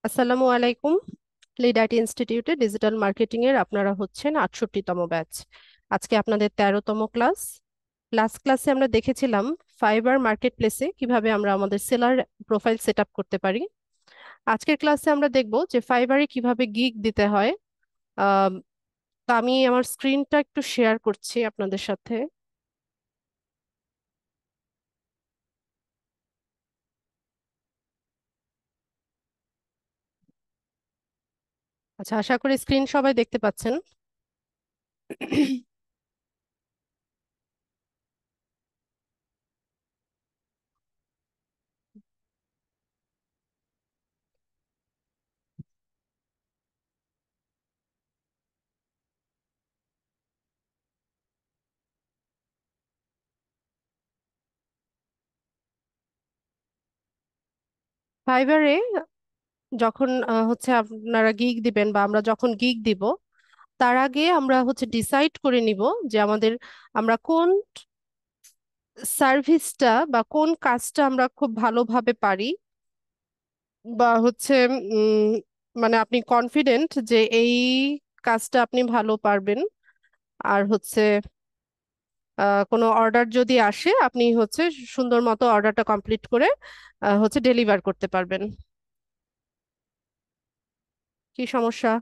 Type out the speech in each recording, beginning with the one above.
আসসালামু আলাইকুম। Lead IT ইনস্টিটিউটে ডিজিটাল মার্কেটিং এর আপনারা হচ্ছেন 68তম ব্যাচ। আজকে আপনাদের 13তম ক্লাস। লাস্ট ক্লাসে আমরা দেখেছিলাম ফাইবার মার্কেট প্লেসে কিভাবে আমরা আমাদের সেলার প্রোফাইল সেট আপ করতে পারি। আজকের ক্লাসে আমরা দেখব যে ফাইবারে কিভাবে গিগ দিতে হয়। আহ তো আমি আমার স্ক্রিনটা একটু শেয়ার করছি আপনাদের সাথে। আচ্ছা, আশা করি স্ক্রিন সবাই দেখতে পাচ্ছেন। ফাইবারে যখন হচ্ছে আপনারা গিগ দিবেন বা আমরা যখন গিগ দিব, তার আগে আমরা হচ্ছে ডিসাইড করে নিব যে আমরা কোন সার্ভিসটা বা কোন কাজটা আমরা খুব ভালোভাবে পারি, বা হচ্ছে উম, মানে আপনি কনফিডেন্ট যে এই কাজটা আপনি ভালো পারবেন। আর হচ্ছে কোনো অর্ডার যদি আসে আপনি হচ্ছে সুন্দর মতো অর্ডারটা কমপ্লিট করে হচ্ছে ডেলিভার করতে পারবেন। কি সমস্যা?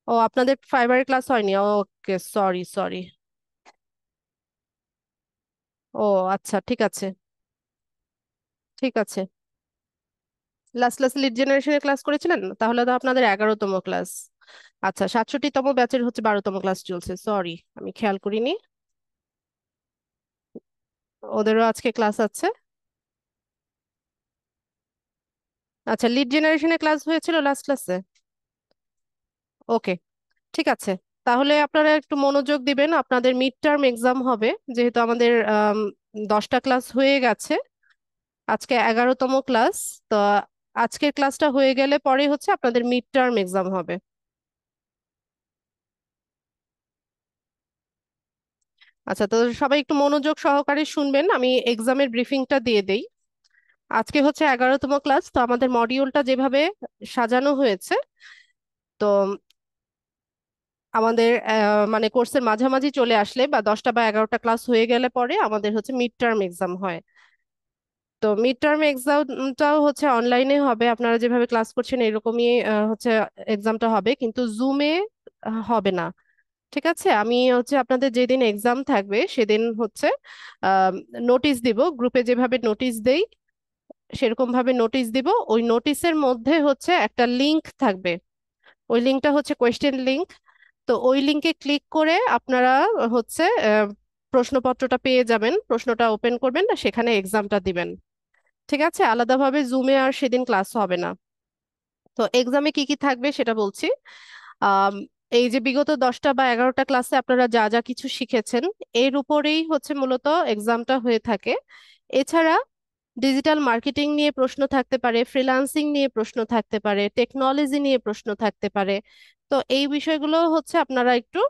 ও, আপনাদের ফাইবারের ক্লাস হয়নি? ওকে, সরি সরি। ও আচ্ছা, ঠিক আছে, ঠিক আছে। লাস্ট ক্লাস লিড জেনারেশনের ক্লাস করেছিলেন, তাহলে তো আপনাদের 11তম ক্লাস। আচ্ছা, 67তম ব্যাচের হচ্ছে 12তম ক্লাস চলছে, সরি আমি খেয়াল করিনি। ওদেরও আজকে ক্লাস আছে। আচ্ছা, লিড জেনারেশনের ক্লাস হয়েছিল লাস্ট ক্লাসে। ওকে, ঠিক আছে। তাহলে আপনারা একটু মনোযোগ দিবেন, আপনাদের মিড টার্ম এক্সাম হবে। যেহেতু আমাদের 10টা ক্লাস হয়ে গেছে, আজকে 11তম ক্লাস। তো আজকের ক্লাসটা হয়ে গেলে পরে হচ্ছে আপনাদের মিড টার্ম এক্সাম হবে। আচ্ছা, তো সবাই একটু মনোযোগ সহকারে শুনবেন, আমি এক্সামের ব্রিফিংটা দিয়ে দেই। আজকে হচ্ছে 11তম ক্লাস, তো আমাদের মডিউলটা যেভাবে সাজানো হয়েছে, তো আমাদের মানে কোর্সের মাঝামাঝি চলে আসলে বা 10টা বা 11টা ক্লাস হয়ে গেলে পরে আমাদের হচ্ছে মিড টার্ম এক্সাম হয়। তো মিড টার্ম এক্সামটাও হচ্ছে অনলাইনে হবে, আপনারা যেভাবে ক্লাস করছেন এরকমই হচ্ছে এক্সামটা হবে, কিন্তু জুমে হবে না। ঠিক আছে, আমি হচ্ছে আপনাদের যেদিন এক্সাম থাকবে সেদিন হচ্ছে নোটিশ দিব, গ্রুপে যেভাবে নোটিশ দেই সেরকম ভাবে নোটিশ দিব। ওই নোটিশের মধ্যে হচ্ছে একটা লিংক থাকবে, ওই লিংকটা হচ্ছে কোয়েশ্চেন লিংক। তো ওই লিংকে ক্লিক করে আপনারা হচ্ছে প্রশ্নপত্রটা পেয়ে যাবেন, প্রশ্নটা ওপেন করবেন না, সেখানে এক্সামটা দিবেন। ঠিক আছে, আলাদাভাবে জুমে আর সেদিন ক্লাস হবে না। তো এক্সামে কি কি থাকবে সেটা বলছি। আম, এই যে বিগত 10টা বা 11টা ক্লাসে আপনারা যা যা কিছু শিখেছেন, এর উপরেই হচ্ছে মূলত এক্সামটা হয়ে থাকে। এছাড়া ডিজিটাল মার্কেটিং নিয়ে প্রশ্ন থাকতে পারে, ফ্রিল্যান্সিং নিয়ে প্রশ্ন থাকতে পারে, টেকনোলজি নিয়ে প্রশ্ন থাকতে পারে। তো এই বিষয়গুলো হচ্ছে আপনারা একটু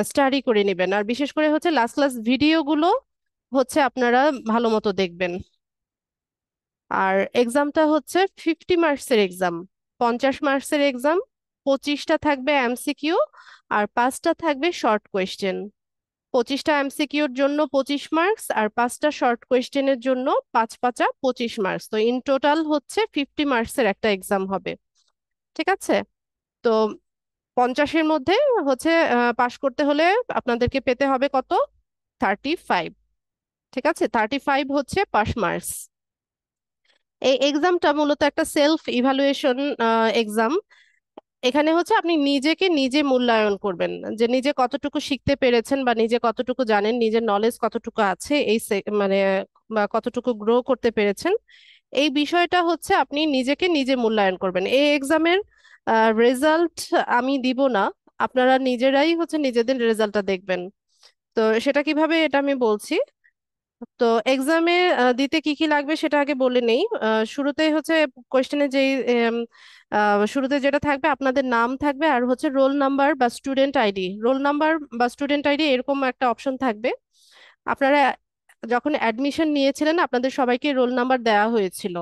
স্টাডি করে নেবেন, আর বিশেষ করে হচ্ছে লাস্ট ক্লাস ভিডিওগুলো হচ্ছে আপনারা ভালো মতো দেখবেন। আর এক্সামটা হচ্ছে 50 মার্কসের এক্সাম, 50 মার্কসের এক্সাম। 25টা থাকবে এমসিকিউ, আর 5টা থাকবে শর্ট কোয়েশ্চেন। 25টা এমসিকিউর জন্য 25 মার্কস, আর 5টা শর্ট কোয়েশ্চেনের জন্য 5 5 25 মার্কস। তো ইন টোটাল হচ্ছে 50 মার্কসের একটা এক্সাম হবে। ঠিক আছে, তো 50-এর মধ্যে হচ্ছে পাশ করতে হলে আপনাদেরকে পেতে হবে কত? 35। ঠিক আছে, 35 হচ্ছে পাস মার্কস। এই এক্সামটা মূলত একটা সেলফ ইভালুয়েশন এক্সাম। এখানে হচ্ছে আপনি নিজেকে নিজে মূল্যায়ন করবেন, যে নিজে কতটুকু শিখতে পেরেছেন বা নিজে কতটুকু জানেন, নিজের নলেজ কতটুকু আছে মানে বা কতটুকু গ্রো করতে পেরেছেন। এই বিষয়টা হচ্ছে আপনি নিজেকে নিজে মূল্যায়ন করবেন। এই এক্সামের রেজাল্ট আমি দিব না, আপনারা নিজেরাই হচ্ছে নিজেদের রেজাল্টটা দেখবেন। তো সেটা কিভাবে, এটা আমি বলছি। তো এক্সামে দিতে কি কি লাগবে সেটা আগে বলে নেই। শুরুতেই হচ্ছে কোয়েশ্চেনে যেই শুরুতে যেটা থাকবে, আপনাদের নাম থাকবে আর হচ্ছে রোল নাম্বার বা স্টুডেন্ট আইডি। রোল নাম্বার বা স্টুডেন্ট আইডি এরকম একটা অপশন থাকবে। আপনারা যখন অ্যাডমিশন নিয়েছিলেন আপনাদের সবাইকে রোল নাম্বার দেওয়া হয়েছিল।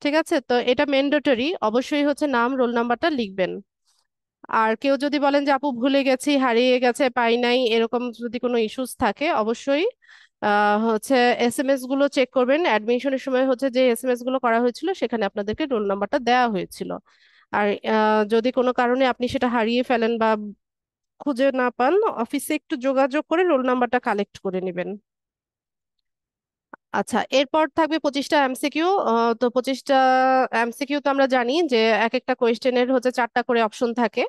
ঠিক আছে, তো এটা ম্যান্ডেটরি, অবশ্যই হচ্ছে নাম রোল নাম্বারটা লিখবেন। আর কেউ যদি বলেন যে আপু ভুলে গেছি, হারিয়ে গেছে, পাই নাই, এরকম যদি কোনো ইস্যুস থাকে, অবশ্যই হচ্ছে এসএমএস গুলো চেক করবেন। অ্যাডমিশনের সময় হচ্ছে যে এসএমএস গুলো করা হয়েছিল সেখানে আপনাদেরকে রোল নাম্বারটা দেওয়া হয়েছিল। আর যদি কোনো কারণে আপনি সেটা হারিয়ে ফেলেন বা খুঁজে না পান, অফিসে একটু যোগাযোগ করে রোল নাম্বারটা কালেক্ট করে নেবেন। আচ্ছা, এরপর থাকবে 25টা এমসিকিউ। তো 25টা এমসিকিউ তো আমরা জানি যে এক একটা কোয়েশ্চেনের হচ্ছে 4টা করে অপশন থাকে।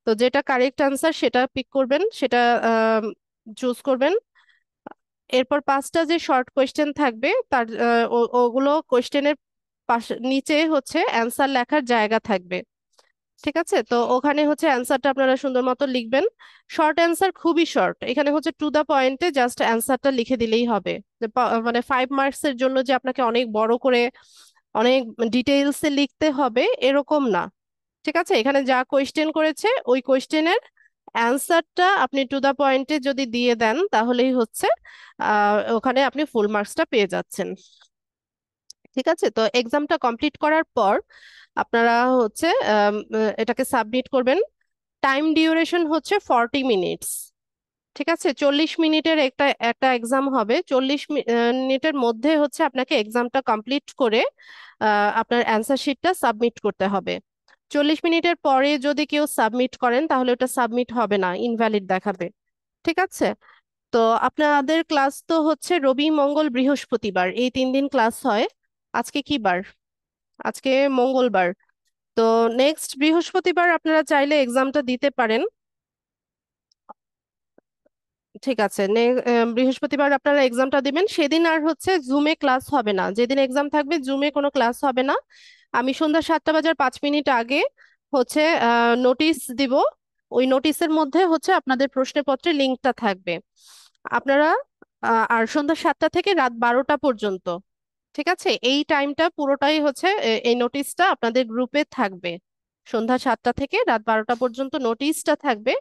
তো যেটা কারেক্ট আনসার সেটা পিক করবেন, সেটা চুজ করবেন। এরপর 5টা যে শর্ট কোয়েশ্চেন থাকবে তার ওগুলো কোয়েশ্চেনের পাশে নিচে হচ্ছে অ্যান্সার লেখার জায়গা থাকবে। ঠিক আছে, তো ওখানে হচ্ছে অ্যান্সারটা আপনারা সুন্দর মতো লিখবেন। শর্ট অ্যান্সার খুবই শর্ট, এখানে হচ্ছে টু দা পয়েন্টে জাস্ট অ্যান্সারটা লিখে দিলেই হবে। মানে 5 মার্কসের জন্য যে আপনাকে অনেক বড় করে অনেক ডিটেইলসে লিখতে হবে এরকম না। ঠিক আছে, এখানে যা কোয়েশ্চেন করেছে ওই কোয়েশ্চেনের অ্যান্সারটা আপনি টু দা পয়েন্টে যদি দিয়ে দেন তাহলেই হচ্ছে ওখানে আপনি ফুল মার্কসটা পেয়ে যাচ্ছেন। ঠিক আছে, তো এক্সামটা কমপ্লিট করার পর আপনারা হচ্ছে এটাকে সাবমিট করবেন। টাইম ডিউরেশন হচ্ছে 40 মিনিটস। ঠিক আছে, 40 মিনিটের একটা একটা এক্সাম হবে। 40 মিনিটের মধ্যে হচ্ছে আপনাকে এক্সামটা কমপ্লিট করে আপনার অ্যান্সার শিটটা সাবমিট করতে হবে। 40 মিনিটের পরে যদি কেউ সাবমিট করেন তাহলে ওটা সাবমিট হবে না, ইনভ্যালিড দেখাবে। ঠিক আছে, তো আপনাদের ক্লাস তো হচ্ছে রবি মঙ্গল বৃহস্পতিবার, এই 3 দিন ক্লাস হয়। আজকে কি বার? আজকে মঙ্গলবার। তো নেক্সট বৃহস্পতিবার আপনারা চাইলে এক্সামটা দিতে পারেন। ঠিক আছে, বৃহস্পতিবার আপনারা এক্সামটা দিবেন। সেদিন আর হচ্ছে জুমে ক্লাস হবে না, যেদিন এক্সাম থাকবে জুমে কোনো ক্লাস হবে না। আমি সন্ধ্যা 7টা বাজার 5 মিনিট আগে হচ্ছে নোটিশ দিব। ওই নোটিশের মধ্যে হচ্ছে আপনাদের প্রশ্নপত্রের লিঙ্কটা থাকবে। আপনারা আর সন্ধ্যা 7টা থেকে রাত 12টা পর্যন্ত, ঠিক আছে, এই টাইমটা পুরোটাই হচ্ছে এই নোটিশটা আপনাদের গ্রুপে থাকবে। সন্ধ্যা 7টা থেকে রাত 12টা পর্যন্ত নোটিশটা থাকবে।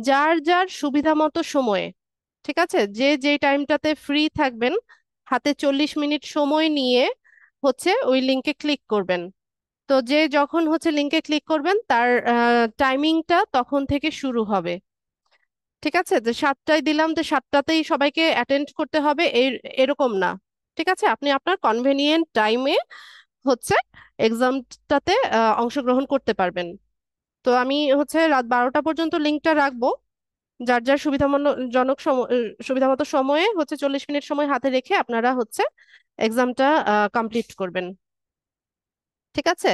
যার যার সুবিধা মতো সময়ে, ঠিক আছে, যে যেই টাইমটাতে ফ্রি থাকবেন হাতে 40 মিনিট সময় নিয়ে হচ্ছে ওই লিঙ্কে ক্লিক করবেন। তো যে যখন হচ্ছে লিঙ্কে ক্লিক করবেন তার টাইমিংটা তখন থেকে শুরু হবে। ঠিক আছে, যে 7টায় দিলাম যে 7টাতেই সবাইকে অ্যাটেন্ড করতে হবে এরকম না। ঠিক আছে, আপনি আপনার কনভেনিয়েন্ট টাইমে হচ্ছে এক্সামটাতে অংশগ্রহণ করতে পারবেন। তো আমি হচ্ছে রাত 12টা পর্যন্ত লিঙ্কটা রাখবো। যার যার জনক সময়, সুবিধা মতো সময়ে হচ্ছে 40 মিনিট সময় হাতে রেখে আপনারা হচ্ছে এক্সামটা কমপ্লিট করবেন। ঠিক আছে,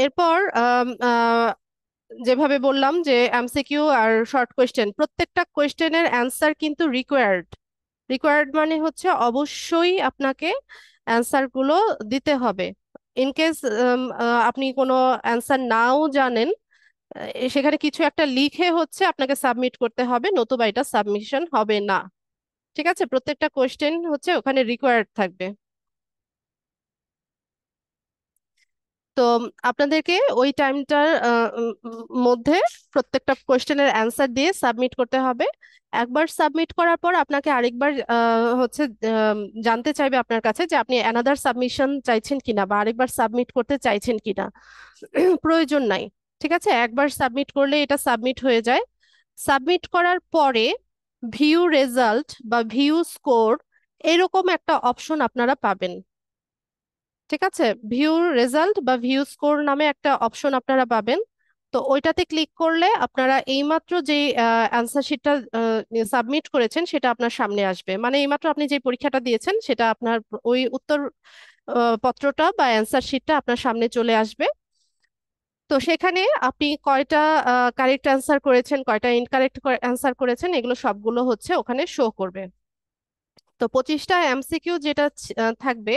এরপর যেভাবে বললাম যে এমসিকিউ আর শর্ট কোয়েশ্চেন, প্রত্যেকটা কোয়েশ্চেনের অ্যান্সার কিন্তু রিকোয়ার্ড। রিকোয়ার্ড মানে হচ্ছে অবশ্যই আপনাকে অ্যান্সার গুলো দিতে হবে। ইন কেস আপনি কোনো অ্যান্সার নাও জানেন, সেখানে কিছু একটা লিখে হচ্ছে আপনাকে সাবমিট করতে হবে, নতুবা এটা সাবমিশন হবে না। ঠিক আছে, প্রত্যেকটা কোয়েশ্চেন হচ্ছে ওখানে রিকোয়ার্ড থাকবে। তো আপনাদেরকে ওই টাইমটার মধ্যে প্রত্যেকটা কোয়েশ্চেনের অ্যান্সার দিয়ে সাবমিট করতে হবে। একবার সাবমিট করার পর আপনাকে আরেকবার হচ্ছে জানতে চাইবে আপনার কাছে যে আপনি অ্যানাদার সাবমিশন চাইছেন কিনা বা আরেকবার সাবমিট করতে চাইছেন কিনা। প্রয়োজন নাই। ঠিক আছে, একবার সাবমিট করলে এটা সাবমিট হয়ে যায়। সাবমিট করার পরে ভিউ রেজাল্ট বা ভিউ স্কোর এরকম একটা অপশন আপনারা পাবেন। ঠিক আছে, ভিউ রেজাল্ট বা ভিউ স্কোর নামে একটা অপশন আপনারা পাবেন। তো ওইটাতে ক্লিক করলে আপনারা এইমাত্র যে অ্যান্সার শিটটা সাবমিট করেছেন সেটা আপনার সামনে আসবে। মানে এইমাত্র আপনি যে পরীক্ষাটা দিয়েছেন সেটা আপনার ওই উত্তর পত্রটা বা অ্যান্সার শিটটা আপনার সামনে চলে আসবে। তো সেখানে আপনি কয়টা কারেক্ট অ্যান্সার করেছেন, কয়টা ইনকারেক্ট অ্যান্সার করেছেন, এগুলো সবগুলো হচ্ছে ওখানে শো করবে। তো 25টা এমসিকিউ যেটা থাকবে।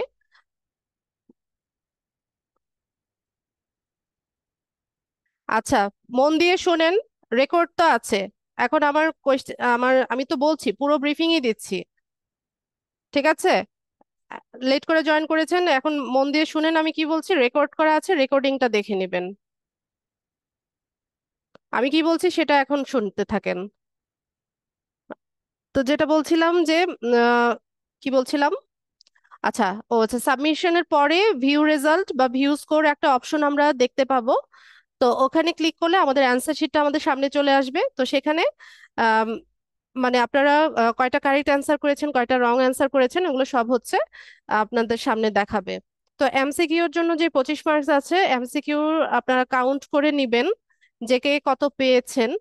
আচ্ছা, মন দিয়ে শোনেন, রেকর্ড তো আছে। এখন আমার কোয়েশ্চেন, আমি তো বলছি, পুরো ব্রিফিংই দিচ্ছি। ঠিক আছে? লেট করে জয়েন করেছেন, এখন মন দিয়ে শুনেন আমি কি বলছি, রেকর্ড করা আছে, রেকর্ডিংটা দেখে নেবেন। আমি কি বলছি সেটা এখন শুনতে থাকেন। তো যেটা বলছিলাম যে কি বলছিলাম, আচ্ছা, ও আচ্ছা, সাবমিশনের পরে ভিউ রেজাল্ট বা ভিউ স্কোর একটা অপশন আমরা দেখতে পাবো। তো ওখানে ক্লিক করলে আমাদের অ্যান্সার শিটটা আমাদের সামনে চলে আসবে। তো সেখানে আম, মানে আপনারা কয়টা কারেক্ট অ্যান্সার করেছেন, কয়টা রং অ্যান্সার করেছেন, এগুলো সব হচ্ছে আপনাদের সামনে দেখাবে। তো এমসিকিউর জন্য যে 25 মার্কস আছে, এমসিকিউ আপনারা কাউন্ট করে নিবেন যে কে কত পেয়েছেন।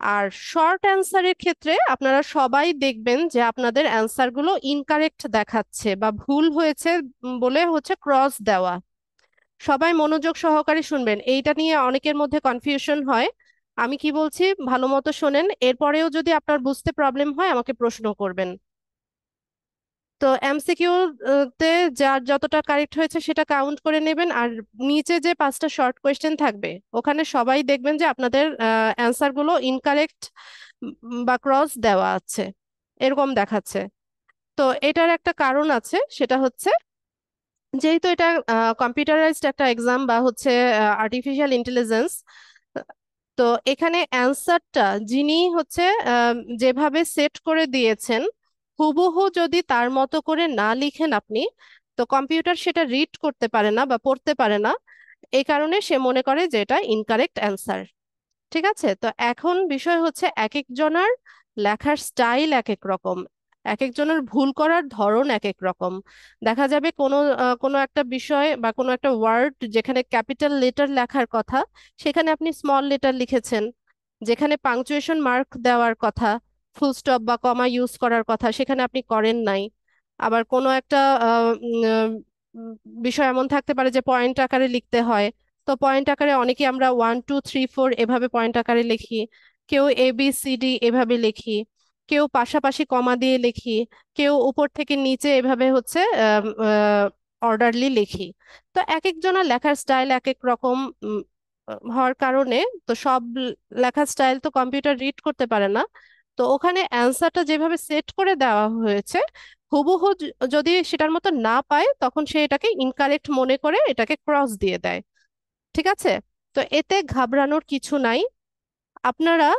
আর শর্ট অ্যান্সারের ক্ষেত্রে আপনারা সবাই দেখবেন যে আপনাদের অ্যান্সারগুলো ইনকারেক্ট দেখাচ্ছে বা ভুল হয়েছে বলে হচ্ছে ক্রস দেওয়া। সবাই মনোযোগ সহকারে শুনবেন, এইটা নিয়ে অনেকের মধ্যে কনফিউশন হয়। আমি কি বলছি ভালো মতো শোনেন, এরপরেও যদি আপনার বুঝতে প্রবলেম হয় আমাকে প্রশ্ন করবেন। তো এমসিকিউ তে যার যতটা কারেক্ট হয়েছে সেটা কাউন্ট করে নেবেন। আর নিচে যে 5টা শর্ট কোয়েশ্চেন থাকবে ওখানে সবাই দেখবেন যে আপনাদের অ্যান্সার গুলো ইনকারেক্ট বা ক্রস দেওয়া আছে, এরকম দেখাচ্ছে। তো এটার একটা কারণ আছে, সেটা হচ্ছে যেহেতু এটা কম্পিউটারাইজড একটা এক্সাম বা হচ্ছে আর্টিফিশিয়াল ইন্টেলিজেন্স, তো এখানে অ্যান্সারটা যিনি হচ্ছে যেভাবে সেট করে দিয়েছেন, হুবহু যদি তার মতো করে না লিখেন আপনি, তো কম্পিউটার সেটা রিড করতে পারে না বা পড়তে পারে না। এই কারণে সে মনে করে যে এটা ইনকারেক্ট অ্যান্সার। ঠিক আছে? তো এখন বিষয় হচ্ছে এক একজনের লেখার স্টাইল এক এক রকম, এক একজনের ভুল করার ধরন এক এক রকম। দেখা যাবে কোনো একটা বিষয় বা কোনো একটা ওয়ার্ড যেখানে ক্যাপিটাল লেটার লেখার কথা সেখানে আপনি স্মল লেটার লিখেছেন, যেখানে পাংচুয়েশন মার্ক দেওয়ার কথা, ফুল স্টপ বা কমা ইউজ করার কথা সেখানে আপনি করেন নাই। আবার কোনো একটা আহ, উম, উম, বিষয় এমন থাকতে পারে যে পয়েন্ট আকারে লিখতে হয়, তো পয়েন্ট আকারে অনেকে আমরা 1 2 3 4 এভাবে পয়েন্ট আকারে লিখি, কেউ ABCD এভাবে লিখি, কেউ পাশাপাশি কমা দিয়ে লিখি, কেউ উপর থেকে নিচে এভাবে হচ্ছে অর্ডারলি লিখি। তো এক একজনের লেখার স্টাইল এক এক রকম হওয়ার কারণে, তো সব লেখার স্টাইল তো কম্পিউটার রিড করতে পারে না। তো ওখানে অ্যান্সারটা যেভাবে সেট করে দেওয়া হয়েছে, হুবহু যদি সেটার মতো না পায় তখন সে এটাকে ইনকারেক্ট মনে করে এটাকে ক্রস দিয়ে দেয়। ঠিক আছে? তো এতে ঘাবড়ানোর কিছু নাই। আপনারা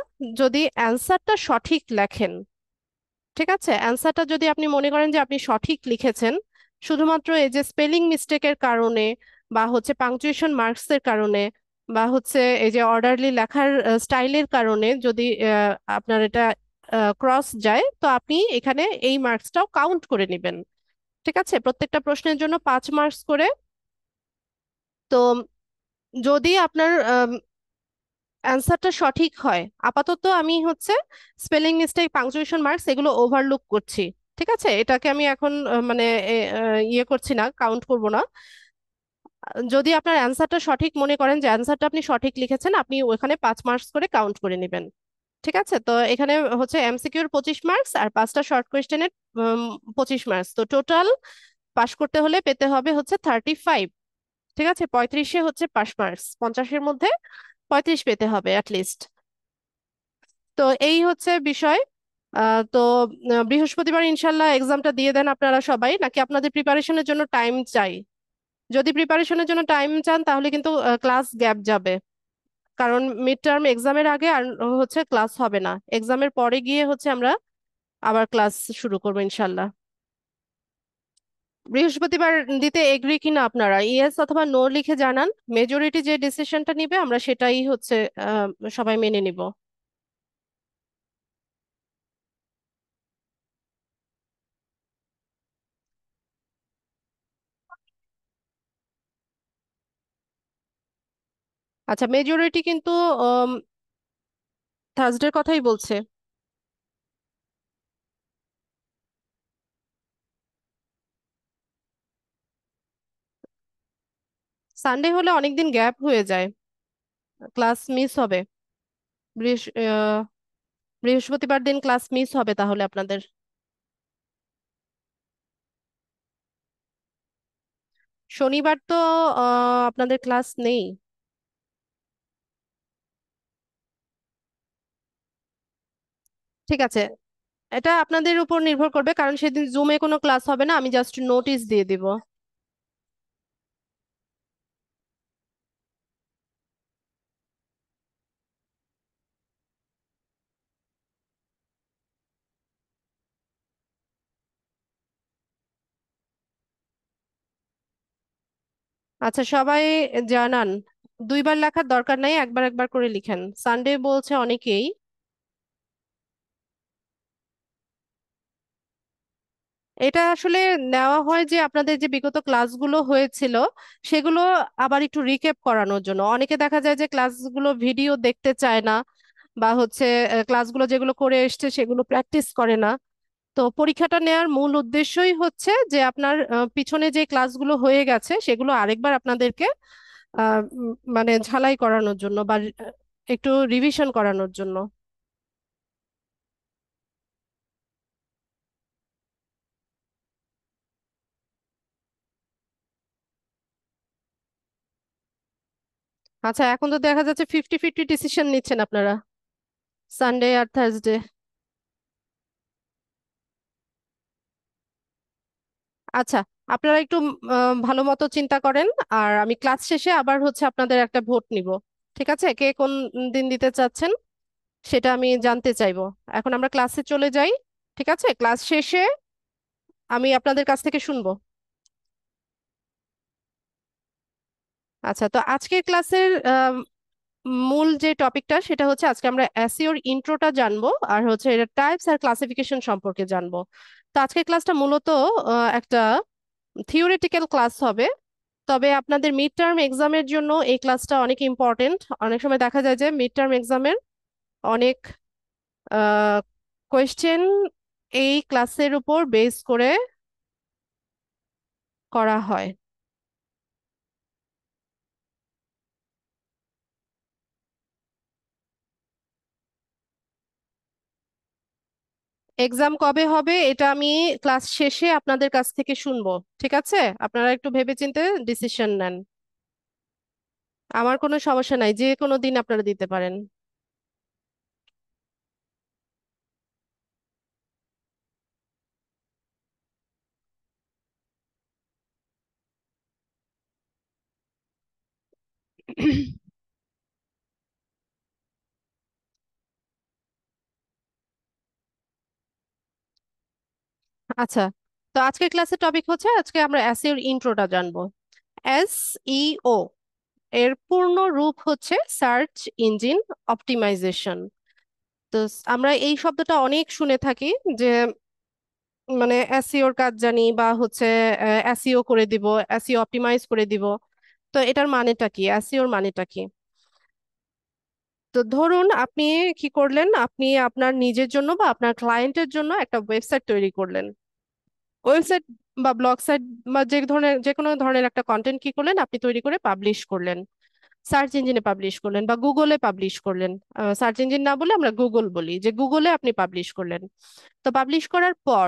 যদি অ্যান্সারটা সঠিক লেখেন, ঠিক আছে, অ্যান্সারটা যদি আপনি মনে করেন যে আপনি সঠিক লিখেছেন, শুধুমাত্র এই যে স্পেলিং মিস্টেকের কারণে বা হচ্ছে পাংচুয়েশন মার্কসের কারণে বা হচ্ছে এই যে অর্ডারলি লেখার স্টাইলের কারণে যদি আপনার এটা ক্রস যায়, তো আপনি এখানে এই মার্কসটাও কাউন্ট করে নেবেন। ঠিক আছে? প্রত্যেকটা প্রশ্নের জন্য 5 মার্কস করে। তো যদি আপনার অ্যান্সারটা সঠিক হয়, আপাতত আমি হচ্ছে স্পেলিং মিস্টেক পাংচুয়েশন মার্কস এগুলো ওভারলুক করছি। ঠিক আছে, এটাকে আমি এখন মানে ইয়ে করছি না, কাউন্ট করব না। যদি আপনার অ্যান্সারটা সঠিক মনে করেন যে অ্যান্সারটা আপনি সঠিক লিখেছেন, আপনি ওখানে 5 মার্কস করে কাউন্ট করে নেবেন। ঠিক আছে? তো এখানে হচ্ছে এমসিকিউর 25 মার্কস আর 5টা শর্ট কোয়েশ্চেনের 25 মার্কস, তো টোটাল পাশ করতে হলে পেতে হবে হচ্ছে 35। ঠিক আছে, 35-এ হচ্ছে পাস মার্কস, 50-এর মধ্যে 35 পেতে হবে অ্যাটলিস্ট। তো এই হচ্ছে বিষয়। তো বৃহস্পতিবার ইনশাল্লাহ এক্সামটা দিয়ে দেন আপনারা সবাই, নাকি আপনাদের প্রিপারেশনের জন্য টাইম চাই? যদি প্রিপারেশনের জন্য টাইম চান তাহলে কিন্তু ক্লাস গ্যাপ যাবে, কারণ মিড টার্ম এক্সামের আগে আর হচ্ছে ক্লাস হবে না, এক্সামের পরে গিয়ে হচ্ছে আমরা আবার ক্লাস শুরু করবো ইনশাল্লাহ। বৃহস্পতিবার দিতে এগ্রি কিনা আপনারা ইয়েস অথবা নো লিখে জানান। মেজরিটি যে ডিসিশনটা নিবে আমরা সেটাই হচ্ছে সবাই মেনে নিব। আচ্ছা, মেজরিটি কিন্তু থার্সডের কথাই বলছে। সানডে হলে অনেকদিন গ্যাপ হয়ে যায়, ক্লাস মিস হবে। বৃহস্পতিবার দিন ক্লাস মিস হবে তাহলে আপনাদের। শনিবার তো আপনাদের ক্লাস নেই। ঠিক আছে, এটা আপনাদের উপর নির্ভর করবে, কারণ সেদিন জুমে কোনো ক্লাস হবে না, আমি জাস্ট নোটিশ দিয়ে দিব। আচ্ছা, সবাই জানান, দুইবার লেখার দরকার নাই, একবার একবার করে লিখেন। সানডে বলছে অনেকেই। এটা আসলে নেওয়া হয় যে আপনাদের যে বিগত ক্লাসগুলো হয়েছিল সেগুলো আবার একটু রিক্যাপ করানোর জন্য। অনেকে দেখা যায় যে ক্লাসগুলো ভিডিও দেখতে চায় না, বা হচ্ছে ক্লাসগুলো যেগুলো করে এসছে সেগুলো প্র্যাকটিস করে না। তো পরীক্ষাটা নেওয়ার মূল উদ্দেশ্যই হচ্ছে যে আপনার পিছনে যে ক্লাসগুলো হয়ে গেছে সেগুলো আরেকবার আপনাদেরকে মানে ঝালাই করানোর জন্য, বা একটু রিভিশন করানোর জন্য। আচ্ছা, এখন তো দেখা যাচ্ছে 50-50 ডিসিশন নিচ্ছেন আপনারা, সানডে আর থার্সডে। আচ্ছা, আপনারা একটু ভালো মতো চিন্তা করেন, আর আমি ক্লাস শেষে আবার হচ্ছে আপনাদের একটা ভোট নিব। ঠিক আছে, কে কোন দিন দিতে চাচ্ছেন সেটা আমি জানতে চাইবো। এখন আমরা ক্লাসে চলে যাই। ঠিক আছে, ক্লাস শেষে আমি আপনাদের কাছ থেকে শুনবো। আচ্ছা, তো আজকের ক্লাসের মূল যে টপিকটা সেটা হচ্ছে, আজকে আমরা এসইওর ইন্ট্রোটা জানবো, আর হচ্ছে এটা টাইপস আর ক্লাসিফিকেশন সম্পর্কে জানবো। তো আজকের ক্লাসটা মূলত একটা থিওরিটিক্যাল ক্লাস হবে। তবে আপনাদের মিড টার্ম এক্সামের জন্য এই ক্লাসটা অনেক ইম্পর্টেন্ট। অনেক সময় দেখা যায় যে মিড টার্ম এক্সামের অনেক কোয়েশ্চেন এই ক্লাসের উপর বেস করে করা হয়। এক্সাম কবে হবে এটা আমি ক্লাস শেষে আপনাদের কাছ থেকে শুনবো। ঠিক আছে, আপনারা একটু ভেবেচিন্তে ডিসিশন নেন। আমার কোনো সমস্যা নাই, যে কোনো দিন আপনারা দিতে পারেন। আচ্ছা, তো আজকের ক্লাসের টপিক হচ্ছে, আজকে আমরা এসইওর ইন্ট্রোটা জানবো। এসইও এর পূর্ণ রূপ হচ্ছে সার্চ ইঞ্জিন অপটিমাইজেশন। তো আমরা এই শব্দটা অনেক শুনে থাকি, যে মানে এসইওর কাজ জানি, বা হচ্ছে এসইও করে দিব, এসইও অপটিমাইজ করে দিব। তো এটার মানেটা কি, এসইওর মানেটা কি? তো ধরুন আপনি কি করলেন, আপনি আপনার নিজের জন্য বা আপনার ক্লায়েন্টের জন্য একটা ওয়েবসাইট তৈরি করলেন। ওয়েবসাইট বা ব্লগ সাইট বা যে ধরনের, যে কোনো ধরনের একটা কন্টেন্ট কি করলেন, আপনি তৈরি করে পাবলিশ করলেন, সার্চ ইঞ্জিনে পাবলিশ করলেন বা গুগলে পাবলিশ করলেন। সার্চ ইঞ্জিন না বলে আমরা গুগল বলি, যে গুগলে আপনি পাবলিশ করলেন। তো পাবলিশ করার পর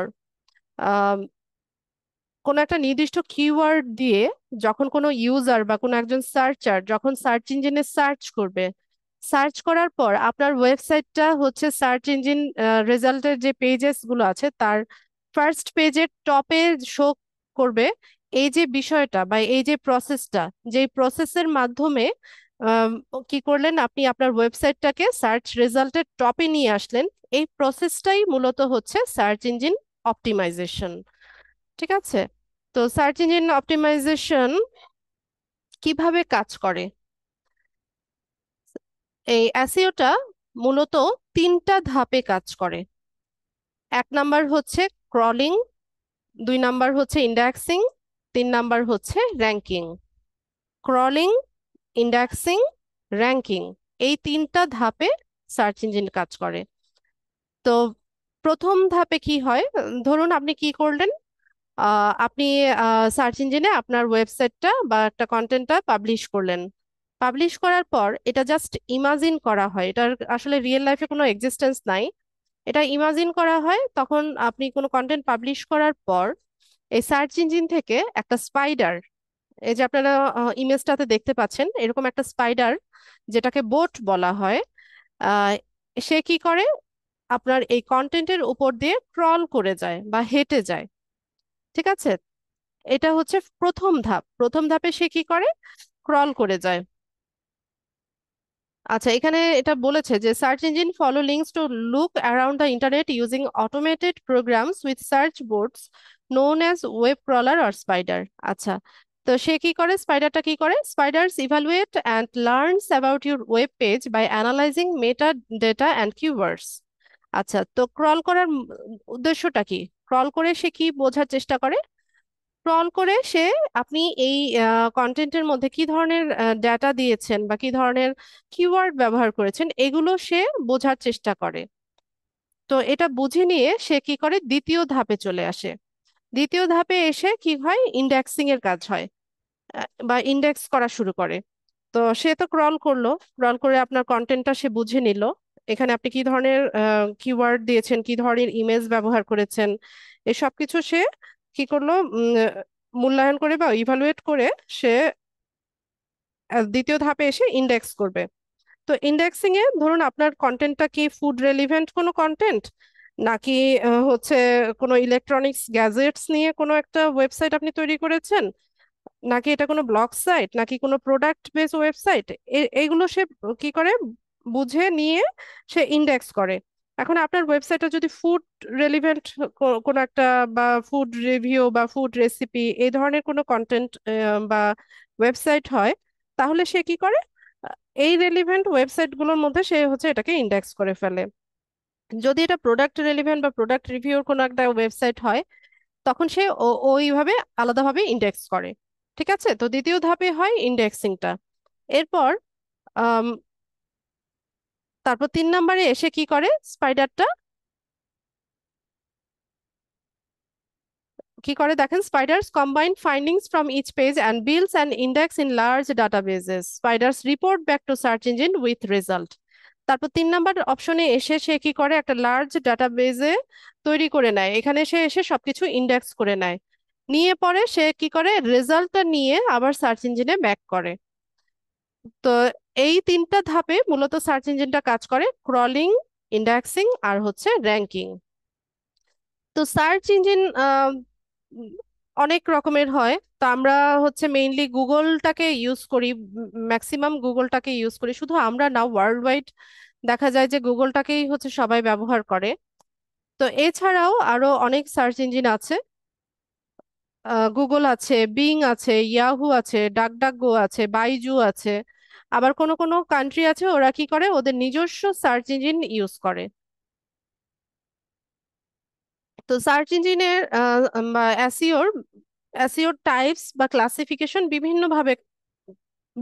কোনো একটা নির্দিষ্ট কিওয়ার্ড দিয়ে যখন কোনো ইউজার বা কোনো একজন সার্চার যখন সার্চ ইঞ্জিনে সার্চ করবে, সার্চ করার পর আপনার ওয়েবসাইটটা হচ্ছে সার্চ ইঞ্জিন রেজাল্টের যে পেজেস গুলো আছে তার ফার্স্ট পেজের টপে শো করবে। এই যে বিষয়টা বা এই যে প্রসেসটা, যেই প্রসেসের মাধ্যমে আম, কি করলেন, আপনি আপনার ওয়েবসাইটটাকে সার্চ রেজাল্টের টপে নিয়ে আসলেন, এই প্রসেসটাই মূলত হচ্ছে সার্চ ইঞ্জিন অপটিমাইজেশন। ঠিক আছে, তো সার্চ ইঞ্জিন অপটিমাইজেশন কিভাবে কাজ করে? এই এসইওটা মূলত তিনটা ধাপে কাজ করে। এক নাম্বার হচ্ছে ক্রলিং, দুই নাম্বার হচ্ছে ইন্ডেক্সিং, তিন নাম্বার হচ্ছে র্যাঙ্কিং। ক্রলিং, ইন্ডেক্সিং, র্যাঙ্কিং, এই তিনটা ধাপে সার্চ ইঞ্জিন কাজ করে। তো প্রথম ধাপে কি হয়, ধরুন আপনি কি করলেন, আপনি সার্চ ইঞ্জিনে আপনার ওয়েবসাইটটা বা একটা কন্টেন্টটা পাবলিশ করলেন। পাবলিশ করার পর এটা জাস্ট ইমাজিন করা হয়, এটার আসলে রিয়েল লাইফে কোনো এক্সিস্টেন্স নাই। এটা ইমাজিন করা হয় তখন আপনি কোনো কন্টেন্ট পাবলিশ করার পর এই সার্চ ইঞ্জিন থেকে একটা স্পাইডার, এই যে আপনারা ইমেজটাতে দেখতে পাচ্ছেন এরকম একটা স্পাইডার, যেটাকে বোট বলা হয়, আহ সে কি করে, আপনার এই কন্টেন্টের উপর দিয়ে ক্রল করে যায় বা হেঁটে যায়। ঠিক আছে, এটা হচ্ছে প্রথম ধাপ। প্রথম ধাপে সে কি করে, ক্রল করে যায়। আচ্ছা, এখানে এটা বলেছে যে search engine follow links to look around the internet using automated programs with search boards known as web crawler or spider. আচ্ছা, তো সে কি করে, স্পাইডারটা কি করে, spiders evaluate and learns about your web page by analysing meta data and keywords. আচ্ছা, তো ক্রল করার উদ্দেশ্যটা কি? ক্রল করে সে কি বোঝার চেষ্টা করে? ক্রল করে সে আপনি এই কন্টেন্টের মধ্যে কি ধরনের ডেটা দিয়েছেন বা কি ধরনের কিওয়ার্ড ব্যবহার করেছেন, এগুলো সে বোঝার চেষ্টা করে। তো এটা বুঝে নিয়ে সে কি করে, দ্বিতীয় ধাপে চলে আসে। দ্বিতীয় ধাপে এসে কি হয়, ইন্ডেক্সিং এর কাজ হয়, বা ইন্ডেক্স করা শুরু করে। তো সে তো ক্রল করলো, ক্রল করে আপনার কন্টেন্টটা সে বুঝে নিল। এখানে আপনি কি ধরনের কিওয়ার্ড দিয়েছেন, কি ধরনের ইমেজ ব্যবহার করেছেন, এসব কিছু সে কি করলো, মূল্যায়ন করে বা ইভালুয়েট করে সে দ্বিতীয় ধাপে এসে ইন্ডেক্স করবে। তো ইন্ডেক্সিং এ ধরুন আপনার কন্টেন্টটা কি ফুড রেলিভেন্ট কোনো কন্টেন্ট, নাকি হচ্ছে কোনো ইলেকট্রনিক্স গ্যাজেটস নিয়ে কোনো একটা ওয়েবসাইট আপনি তৈরি করেছেন, নাকি এটা কোনো ব্লগ সাইট, নাকি কোনো প্রোডাক্ট বেস ওয়েবসাইট, এইগুলো সে কি করে, বুঝে নিয়ে সে ইন্ডেক্স করে। এখন আপনার ওয়েবসাইটে যদি ফুড রেলিভেন্ট কোনো একটা, বা ফুড রিভিউ বা ফুড রেসিপি এই ধরনের কোনো কন্টেন্ট বা ওয়েবসাইট হয়, তাহলে সে কি করে, আহ, এই রেলিভেন্ট ওয়েবসাইটগুলোর মধ্যে সে হচ্ছে এটাকে ইন্ডেক্স করে ফেলে। যদি এটা প্রোডাক্ট রেলিভেন্ট বা প্রোডাক্ট রিভিউর কোনো একটা ওয়েবসাইট হয়, তখন সে ওইভাবে আলাদাভাবে ইন্ডেক্স করে। ঠিক আছে, তো দ্বিতীয় ধাপে হয় ইন্ডেক্সিংটা। এরপর আম, তারপর 3 নম্বরে এসে কি করে, স্পাইডারটা কি করে দেখেন, spiders combine findings from each page and builds an index in large databases. Spiders report back to search engine with result. তারপর 3 নম্বর অপশনে এসে সে কি করে, একটা লার্জ ডাটাবেজে তৈরি করে নেয়, এখানে সে এসে সবকিছু ইন্ডেক্স করে নেয়। নিয়ে পরে সে কি করে, রেজাল্টটা নিয়ে আবার সার্চ ইঞ্জিনে ব্যাক করে। তো এই 3টা ধাপে মূলত সার্চ ইঞ্জিনটা কাজ করে, ক্রলিং, ইন্ডেক্সিং আর হচ্ছে র্যাঙ্কিং। তো সার্চ ইঞ্জিন অনেক রকমের হয়। তো আমরা হচ্ছে মেইনলি গুগলটাকে ইউজ করি, ম্যাক্সিমাম গুগলটাকে ইউজ করি। শুধু আমরা না, ওয়ার্ল্ড ওয়াইড দেখা যায় যে গুগলটাকেই হচ্ছে সবাই ব্যবহার করে। তো এছাড়াও আরো অনেক সার্চ ইঞ্জিন আছে। গুগল আছে, বিং আছে, ইয়াহু আছে, ডাকডাকগো আছে, বাইজু আছে। আবার কোন কোন কান্ট্রি আছে ওরা কি করে, ওদের নিজস্ব সার্চ ইঞ্জিন ইউজ করে। তো সার্চ ইঞ্জিনের বা এসইওর এসইওর টাইপস বা ক্লাসিফিকেশন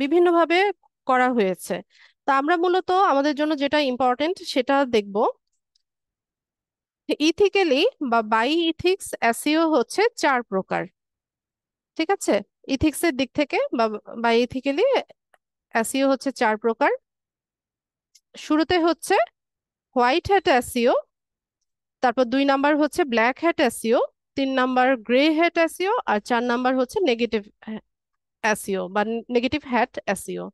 বিভিন্নভাবে করা হয়েছে। তো আমরা মূলত আমাদের জন্য যেটা ইম্পর্টেন্ট সেটা দেখব। ইথিক্যালি বা বাই ইথিক্স এসইও হচ্ছে 4 প্রকার। ঠিক আছে, ইথিক্সের দিক থেকে বা বাই ইথিক্যালি এসইও হচ্ছে 4 প্রকার। শুরুতে হচ্ছে হোয়াইট হ্যাট এসইও, তারপর 2 নাম্বার হচ্ছে black hat SEO, 3 number grey hat SEO, আর 4 নাম্বার হচ্ছে নেগেটিভ এসইও বা নেগেটিভ হ্যাট এসইও।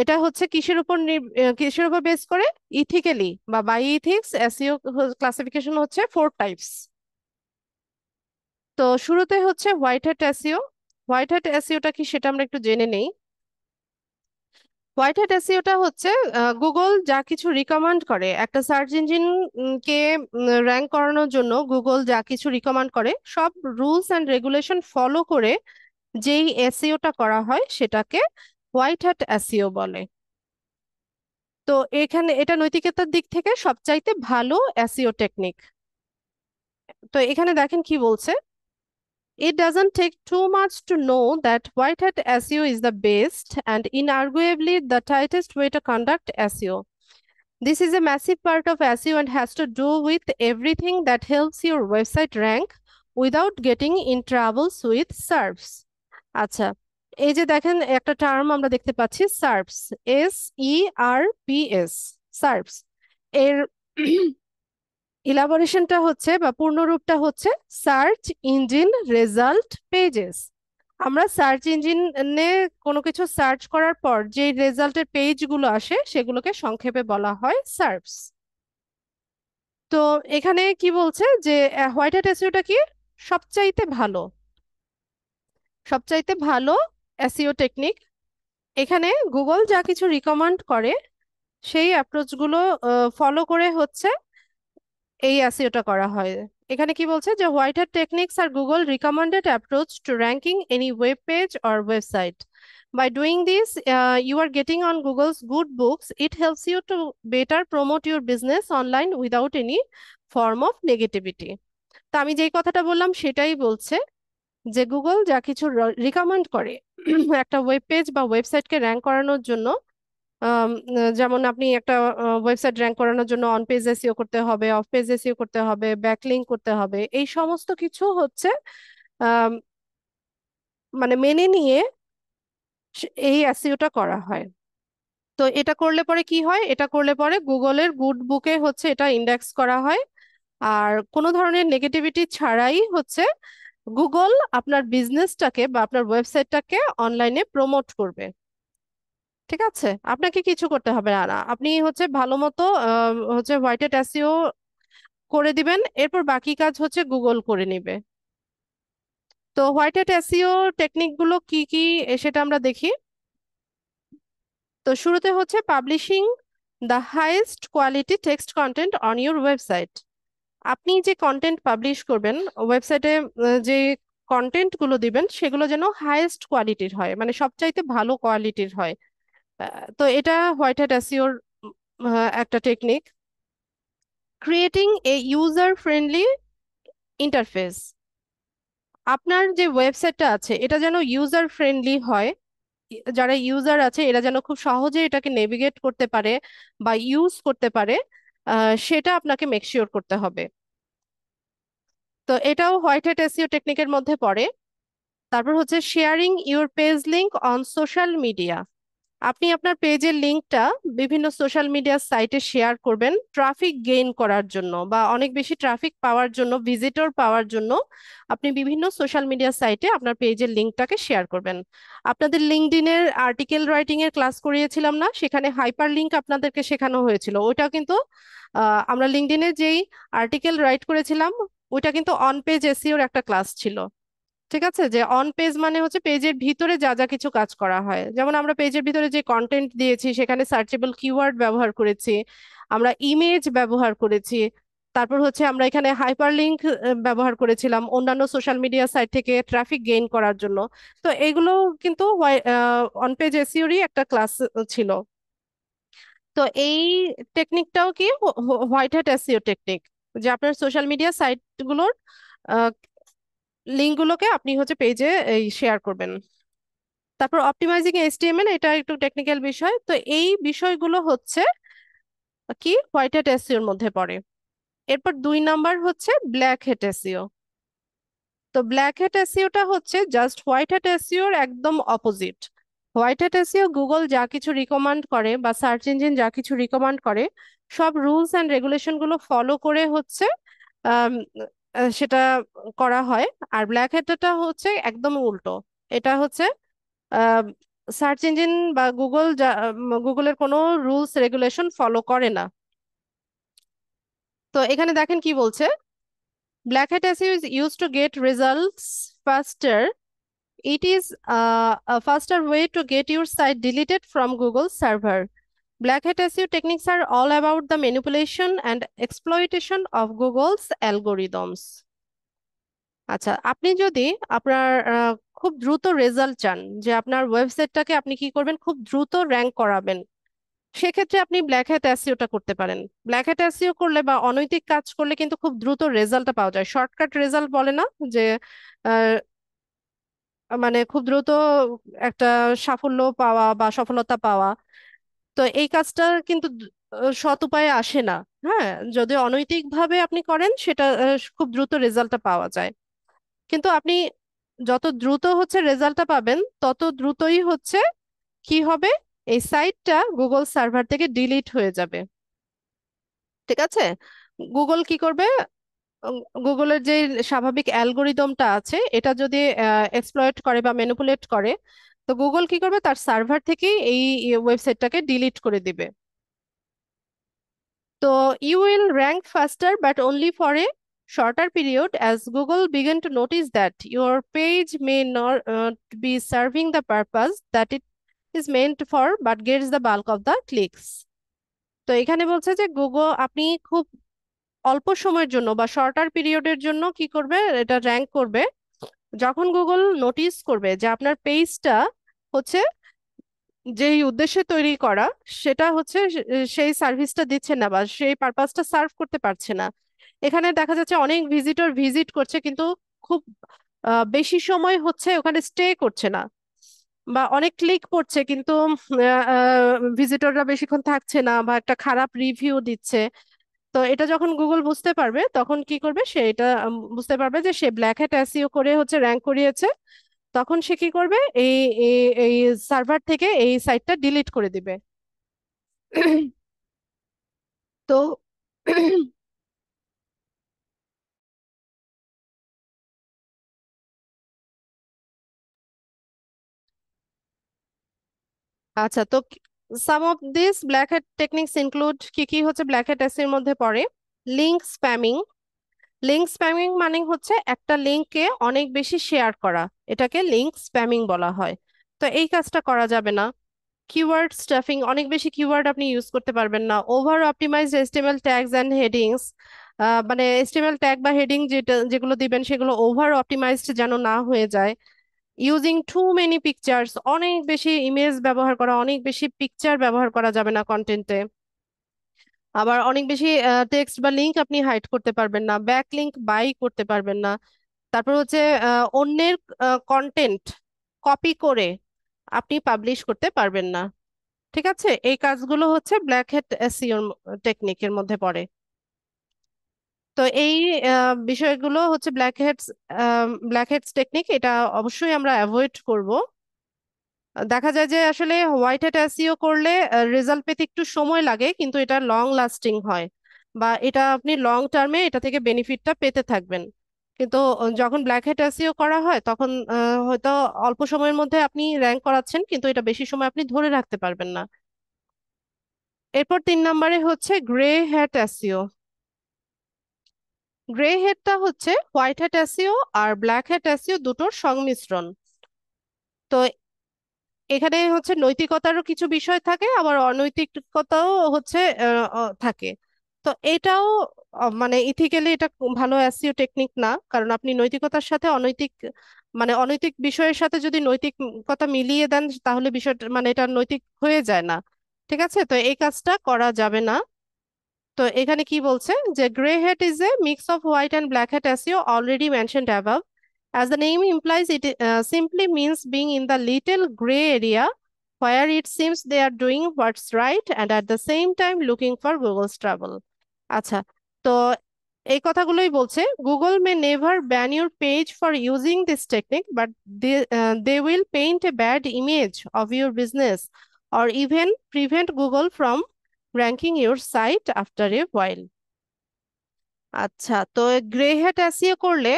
এটা হচ্ছে কিসের উপর বেস করে, ইথিক্যালি বা বাই ইথিক্স এসইও ক্লাসিফিকেশন হচ্ছে 4 টাইপস। তো শুরুতে হচ্ছে white hat SEO. White hat এসইওটা কি সেটা আমরা একটু জেনে নেই। হোয়াইট হ্যাট এসইওটা হচ্ছে গুগল যা কিছু রিকমেন্ড করে, একটা সার্চ ইঞ্জিন কে র্যাঙ্ক করানোর জন্য গুগল যা কিছু রিকমেন্ড করে, সব রুলস অ্যান্ড রেগুলেশন ফলো করে যেই এসইওটা করা হয় সেটাকে হোয়াইট হ্যাট এসইও বলে। তো এখানে এটা নৈতিকতার দিক থেকে সবচাইতে ভালো এসইও টেকনিক। তো এখানে দেখেন কি বলছে, it doesn't take too much to know that white hat SEO is the best and inarguably the tightest way to conduct SEO. This is a massive part of SEO and has to do with everything that helps your website rank without getting in troubles with SERPs. আচ্ছা, এই যে দেখেন একটা term আমরা দেখতে পাচ্ছি, SERPs, SERPS, SERPs এর ইলাবোরেশনটা হচ্ছে বা পূর্ণরূপটা হচ্ছে সার্চ ইঞ্জিন রেজাল্ট পেজেস। আমরা সার্চ ইঞ্জিনে কোনো কিছু সার্চ করার পর যে রেজাল্টের পেজগুলো আসে সেগুলোকে সংক্ষেপে বলা হয় সার্পস। তো এখানে কি বলছে যে হোয়াইট হ্যাট এসইওটা কি সবচাইতে ভালো, সবচাইতে ভালো এসইও টেকনিক। এখানে গুগল যা কিছু রিকমেন্ড করে সেই অ্যাপ্রোচগুলো ফলো করে হচ্ছে এই এসইওটা করা হয়। এখানে কি বলছে যে white hat techniques are Google recommended approach to ranking any web page or website. By doing this, you are getting on Google's good books. It helps you to better promote your business online without any form of negativity. তো আমি যেই কথাটা বললাম সেটাই বলছে যে Google যা কিছু রিকমেন্ড করে একটা ওয়েব পেজ বা ওয়েবসাইটকে র্যাঙ্ক করানোর জন্য, যেমন আপনি একটা ওয়েবসাইট র্যাঙ্ক করানোর জন্য অন পেজ এসইও করতে হবে, অফ পেজ এসইও করতে হবে, ব্যাকলিঙ্ক করতে হবে, এই সমস্ত কিছু হচ্ছে আম, মানে মেনে নিয়ে এই এসইওটা করা হয়। তো এটা করলে পরে কি হয়, এটা করলে পরে গুগলের গুড বুকে হচ্ছে এটা ইন্ডেক্স করা হয়। আর কোনো ধরনের নেগেটিভিটি ছাড়াই হচ্ছে গুগল আপনার বিজনেসটাকে বা আপনার ওয়েবসাইটটাকে অনলাইনে প্রমোট করবে। ঠিক আছে, আপনাকে কিছু করতে হবে না, আপনি হচ্ছে ভালো মতো হচ্ছে হোয়াইট হ্যাট এসইও করে দিবেন, এরপর বাকি কাজ হচ্ছে গুগল করে নিবে। তো হোয়াইট হ্যাট এসইও টেকনিক গুলো কি কি সেটা আমরা দেখি। তো শুরুতে হচ্ছে publishing the highest quality text content on your website. আপনি যে কন্টেন্ট পাবলিশ করবেন ওয়েবসাইটে, যে কন্টেন্ট গুলো দিবেন সেগুলো যেন হাইয়েস্ট কোয়ালিটির হয়, মানে সবচাইতে ভালো কোয়ালিটির হয়। তো এটা হোয়াইট হ্যাট এসইওর একটা technique. Creating a user friendly interface. আপনার যে ওয়েবসাইটটা আছে এটা যেন ইউজার ফ্রেন্ডলি হয়, যারা ইউজার আছে এরা যেন খুব সহজে এটাকে নেভিগেট করতে পারে বা ইউজ করতে পারে, সেটা আপনাকে মেক শিওর করতে হবে। তো এটাও হোয়াইট হ্যাট এসইও টেকনিকের মধ্যে পড়ে। তারপর হচ্ছে sharing your page link on social media. আপনি আপনার পেজের লিংকটা বিভিন্ন সোশ্যাল মিডিয়া সাইটে শেয়ার করবেন ট্রাফিক গেইন করার জন্য বা অনেক বেশি ট্রাফিক পাওয়ার জন্য, ভিজিটর পাওয়ার জন্য আপনি বিভিন্ন সোশ্যাল মিডিয়া সাইটে আপনার পেজের লিংকটাকে শেয়ার করবেন। আপনাদের লিঙ্কডইনের আর্টিকেল রাইটিং এর ক্লাস করিয়েছিলাম না, সেখানে হাইপার লিংক আপনাদেরকে শেখানো হয়েছিল, ওইটাও কিন্তু আমরা লিঙ্কডইনে যেই আর্টিকেল রাইট করেছিলাম ওইটা কিন্তু অন পেজ এসইওর একটা ক্লাস ছিল। ঠিক আছে, যে অন পেজ মানে হচ্ছে পেজের ভিতরে যা যা কিছু কাজ করা হয়, যেমন আমরা পেজের ভিতরে যে কন্টেন্ট দিয়েছি সেখানে সার্চেবল কিওয়ার্ড ব্যবহার করেছি, আমরা ইমেজ ব্যবহার করেছি, তারপর হচ্ছে আমরা এখানে হাইপারলিংক ব্যবহার করেছিলাম অন্যান্য সোশ্যাল মিডিয়া সাইট থেকে ট্রাফিক গেইন করার জন্য। তো এগুলো কিন্তু অন পেজ এসইওরই একটা ক্লাস ছিল। তো এই টেকনিকটাও কি হোয়াইট হ্যাট এসইও টেকনিক, যে আপনার সোশ্যাল মিডিয়া সাইটগুলোর লিঙ্কগুলোকে আপনি হচ্ছে পেজে শেয়ার করবেন। তারপর অপটিমাইজিং এইচটিএমএল, এটা একটু টেকনিক্যাল বিষয়, তো এই বিষয়গুলো হচ্ছে কি হোয়াইট হ্যাট এসইও এর মধ্যে পড়ে। এরপর 2 নাম্বার হচ্ছে ব্ল্যাক হ্যাট এসইও। তো ব্ল্যাক হ্যাট এসইওটা হচ্ছে জাস্ট হোয়াইট হ্যাট এসইও এর একদম opposite. White hat SEO Google যা কিছু রিকমান্ড করে বা সার্চ ইঞ্জিন যা কিছু রিকমান্ড করে সব রুলস অ্যান্ড রেগুলেশন গুলো ফলো করে হচ্ছে আম, সেটা করা হয়। আর ব্ল্যাক হ্যাটটা হচ্ছে একদম উল্টো। এটা হচ্ছে সার্চ ইঞ্জিন বা গুগল গুগলের কোনো রুলস রেগুলেশন ফলো করে না। তো এখানে দেখেন কি বলছে, black hat SEO is use to get results faster. It is a faster way to get your site deleted from Google's server. Black hat SEO techniques are all about the manipulation and exploitation of Google's algorithms. আচ্ছা, আপনি যদি আপনার খুব দ্রুত result চান, যে আপনার ওয়েবসাইটটাকে আপনি কি করবেন খুব দ্রুত র্যাঙ্ক করাবেন, সেক্ষেত্রে আপনি ব্ল্যাক হ্যাট এসইওটা করতে পারেন। ব্ল্যাক হ্যাট এসইও করলে বা অনৈতিক কাজ করলে কিন্তু খুব দ্রুত রেজাল্টটা পাওয়া যায়, শর্টকাট রেজাল্ট বলে না, যে মানে খুব দ্রুত একটা সাফল্য পাওয়া বা সফলতা পাওয়া। তো এই কাজটা কিন্তু সৎ উপায়ে আসে না। হ্যাঁ, যদি অনৈতিক ভাবে আপনি করেন সেটা খুব দ্রুত রেজাল্টটা পাওয়া যায়। কিন্তু আপনি যত দ্রুত হচ্ছে রেজাল্টটা পাবেন তত দ্রুতই হচ্ছে কি হবে, এই সাইটটা গুগল সার্ভার থেকে ডিলিট হয়ে যাবে। ঠিক আছে, গুগল কি করবে, গুগলের যে স্বাভাবিক অ্যালগোরিদমটা আছে এটা যদি এক্সপ্লয়েট করে বা ম্যানিপুলেট করে, তো গুগল কি করবে তার সার্ভার থেকেই এই ওয়েবসাইটটাকে ডিলিট করে দিবে। তো you will rank faster but only for a shorter period as Google began to notice that your page may not be serving the purpose that it is meant for but gets the bulk of the clicks. তো এখানে বলছে যে Google আপনি খুব অল্প সময়ের জন্য বা শর্টার পিরিয়ডের জন্য কি করবে, এটা র্যাঙ্ক করবে যখন গুগল নোটিস করবে যে আপনার পেজটা হচ্ছে যেই উদ্দেশ্যে তৈরি করা সেটা হচ্ছে সেই সার্ভিসটা দিচ্ছে না বা সেই পারপাসটা সার্ভ করতে পারছে না। এখানে দেখা যাচ্ছে অনেক ভিজিটর ভিজিট করছে কিন্তু খুব বেশি সময় হচ্ছে ওখানে স্টে করছে না, বা অনেক ক্লিক পড়ছে কিন্তু ভিজিটররা বেশিক্ষণ থাকছে না বা একটা খারাপ রিভিউ দিচ্ছে। তো এটা যখন গুগল বুঝতে পারবে তখন কি করবে, সে এটা বুঝতে পারবে যে সে ব্ল্যাক হ্যাট এসইও করে হচ্ছে র্যাঙ্ক করিয়েছে, তখন সে কি করবে, এই এই এই সার্ভার থেকে এই সাইটটা ডিলিট করে দিবে। তো আচ্ছা, তো some of this black hat techniques include, কি কি হচ্ছে ব্ল্যাক হ্যাট এর মধ্যে পড়ে? Link spamming. লিঙ্ক স্প্যামিং মানে হচ্ছে একটা লিঙ্ককে অনেক বেশি শেয়ার করা, এটাকে লিঙ্ক স্প্যামিং বলা হয়। তো এই কাজটা করা যাবে না। কিওয়ার্ড স্টাফিং, অনেক বেশি কিওয়ার্ড আপনি ইউজ করতে পারবেন না। Over optimised HTML tags and headings, মানে এসটিএমএল ট্যাগ বা হেডিং যেগুলো দিবেন সেগুলো ওভার অপটিমাইজড যেন না হয়ে যায়। ইউজিং টু মেনি পিকচার্স, অনেক বেশি ইমেজ ব্যবহার করা, অনেক বেশি পিকচার ব্যবহার করা যাবে না কন্টেন্টে। আবার অনেক বেশি টেক্সট বা লিঙ্ক আপনি হাইড করতে পারবেন না, ব্যাক লিঙ্ক বাই করতে পারবেন না। তারপর হচ্ছে অন্যের কন্টেন্ট কপি করে আপনি পাবলিশ করতে পারবেন না। ঠিক আছে, এই কাজগুলো হচ্ছে ব্ল্যাক হ্যাট এসইও টেকনিকের মধ্যে পড়ে। তো এই বিষয়গুলো হচ্ছে ব্ল্যাক হেডস টেকনিক, এটা অবশ্যই আমরা অ্যাভয়েড করব। দেখা যায় যে আসলে হোয়াইট হ্যাট এসইও করলে রেজাল্ট পেতে একটু সময় লাগে কিন্তু এটা লং লাস্টিং হয়, বা এটা আপনি লং টার্মে এটা থেকে বেনিফিটটা পেতে থাকবেন। কিন্তু যখন ব্ল্যাক হ্যাট এসইও করা হয় তখন হয়তো অল্প সময়ের মধ্যে আপনি র্যাঙ্ক করাচ্ছেন কিন্তু এটা বেশি সময় আপনি ধরে রাখতে পারবেন না। এরপর 3 নম্বরে হচ্ছে গ্রে হ্যাট এসইও। গ্রে হেডটা হচ্ছে হোয়াইট হ্যাট এসইও আর ব্ল্যাক হ্যাট এসইও দুটোর সংমিশ্রণ। তো এখানে হচ্ছে নৈতিকতারও কিছু বিষয় থাকে আবার অনৈতিকতাও হচ্ছে থাকে। তো এটাও মানে ইথিক্যালি এটা ভালো এসইও টেকনিক না, কারণ আপনি নৈতিকতার সাথে অনৈতিক, মানে অনৈতিক বিষয়ের সাথে যদি নৈতিকতা মিলিয়ে দেন তাহলে বিষয়টা মানে এটা নৈতিক হয়ে যায় না। ঠিক আছে, তো এই কাজটা করা যাবে না। তো এখানে কি বলছে যে grey hat is a mix of white and black hat as you already mentioned above. As the name implies, it simply means being in the little gray area where it seems they are doing what's right and at the same time looking for Google's trouble. আচ্ছা, তো এই কথাগুলোই বলছে Google may never ban your page for using this technique but they will paint a bad image of your business or even prevent Google from ranking your site after a while. আচ্ছা, তো grey hat SEO করলে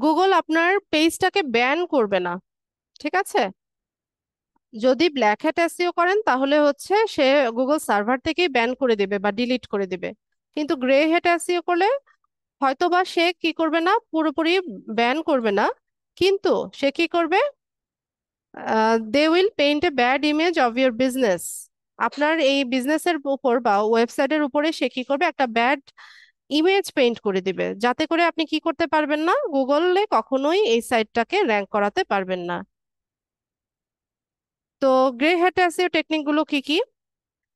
Google আপনার পেজটাকে ban করবে না। ঠিক আছে, যদি ব্ল্যাক হ্যাট এসইও করেন তাহলে হচ্ছে সে গুগল সার্ভার থেকেই ব্যান করে দিবে বা ডিলিট করে দিবে। কিন্তু গ্রে হ্যাট এসইও করলে হয়তোবা সে কি করবে না, পুরোপুরি ব্যান করবে না, কিন্তু সে কি করবে, they will paint a bad image of your business. আপনার এই বিজনেসের উপর বা ওয়েবসাইটের উপরে সে কি করবে, একটা ব্যাড ইমেজ পেইন্ট করে দিবে যাতে করে আপনি কি করতে পারবেন না, গুগলে কখনোই এই সাইটটাকে র্যাঙ্ক করাতে পারবেন না। তো গ্রে হ্যাট এসইও টেকনিক গুলো কি কি?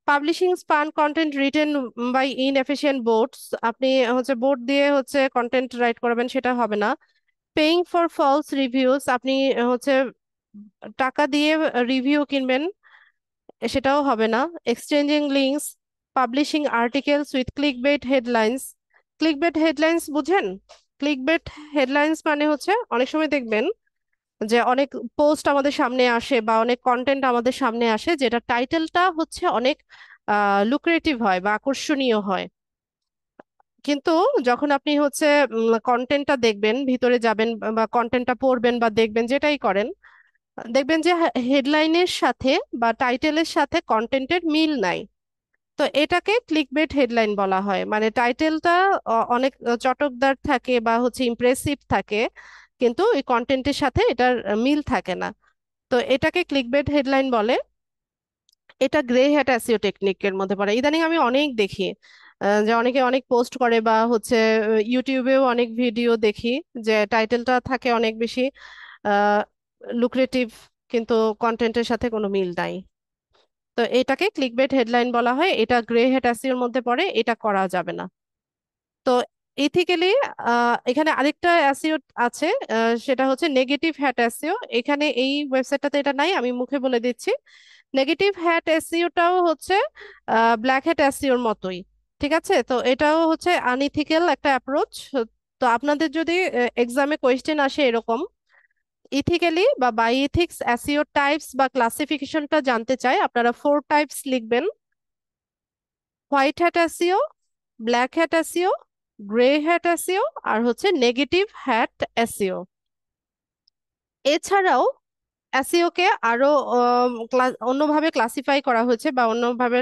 Publishing spun content written by inefficient boards, আপনি হচ্ছে বোর্ড দিয়ে হচ্ছে কন্টেন্ট রাইট করাবেন, সেটা হবে না। পেইং ফর ফলস রিভিউস, আপনি হচ্ছে টাকা দিয়ে রিভিউ কিনবেন, সেটাও হবে না। Exchanging links, publishing articles with clickbait headlines. Clickbait headlines বুঝেন? ক্লিকবেট হেডলাইন্স মানে হচ্ছে অনেক সময় দেখবেন যে অনেক পোস্ট আমাদের সামনে আসে বা অনেক কন্টেন্ট আমাদের সামনে আসে যেটা টাইটেলটা হচ্ছে অনেক লুক্রেটিভ হয় বা আকর্ষণীয় হয়, কিন্তু যখন আপনি হচ্ছে কন্টেন্টটা দেখবেন, ভিতরে যাবেন বা কন্টেন্টটা পড়বেন বা দেখবেন, যেটাই করেন, দেখবেন যে হেডলাইনের সাথে বা টাইটেলের সাথে কন্টেন্টের মিল নাই। তো এটাকে ক্লিকবেট হেডলাইন বলা হয়, মানে টাইটেলটা অনেক চটকদার থাকে বা হচ্ছে ইমপ্রেসিভ থাকে, কিন্তু এই কন্টেন্টের সাথে এটার মিল থাকে না। তো এটাকে ক্লিকবেট হেডলাইন বলে। এটা গ্রে হ্যাট এসইও টেকনিকের মধ্যে পড়ে। ইদানিং আমি অনেক দেখি যে অনেকে অনেক পোস্ট করে বা হচ্ছে ইউটিউবেও অনেক ভিডিও দেখি যে টাইটেলটা থাকে অনেক বেশি লুক্রেটিভ, কিন্তু কন্টেন্টের সাথে কোনো মিল নাই। তো এটাকে ক্লিকবেট হেডলাইন বলা হয়, এটা গ্রে হ্যাট এসইওর মধ্যে পড়ে, এটা করা যাবে না। তো ইথিক্যালি এখানে আরেকটা এসইও আছে, সেটা হচ্ছে নেগেটিভ হ্যাট এসইও। এখানে এই ওয়েবসাইটটাতে এটা নাই, আমি মুখে বলে দিচ্ছি। নেগেটিভ হ্যাট এসইওটাও হচ্ছে ব্ল্যাক হ্যাট এসইওর মতোই। ঠিক আছে, তো এটাও হচ্ছে আনইথিক্যাল একটা অ্যাপ্রোচ। তো আপনাদের যদি এক্সামে কোয়েশ্চেন আসে এরকম ইথিক্যালি বা বাই এথিক্স এসইও টাইপস বা ক্লাসিফিকেশনটা জানতে চাই, আপনারা 4 টাইপস লিখবেন: white hat SEO, black hat SEO, grey hat SEO, আর হচ্ছে নেগেটিভ হ্যাট এসইও। এছাড়াও এসইও কে আরো অন্যভাবে ক্লাসিফাই করা হয়েছে বা অন্যভাবে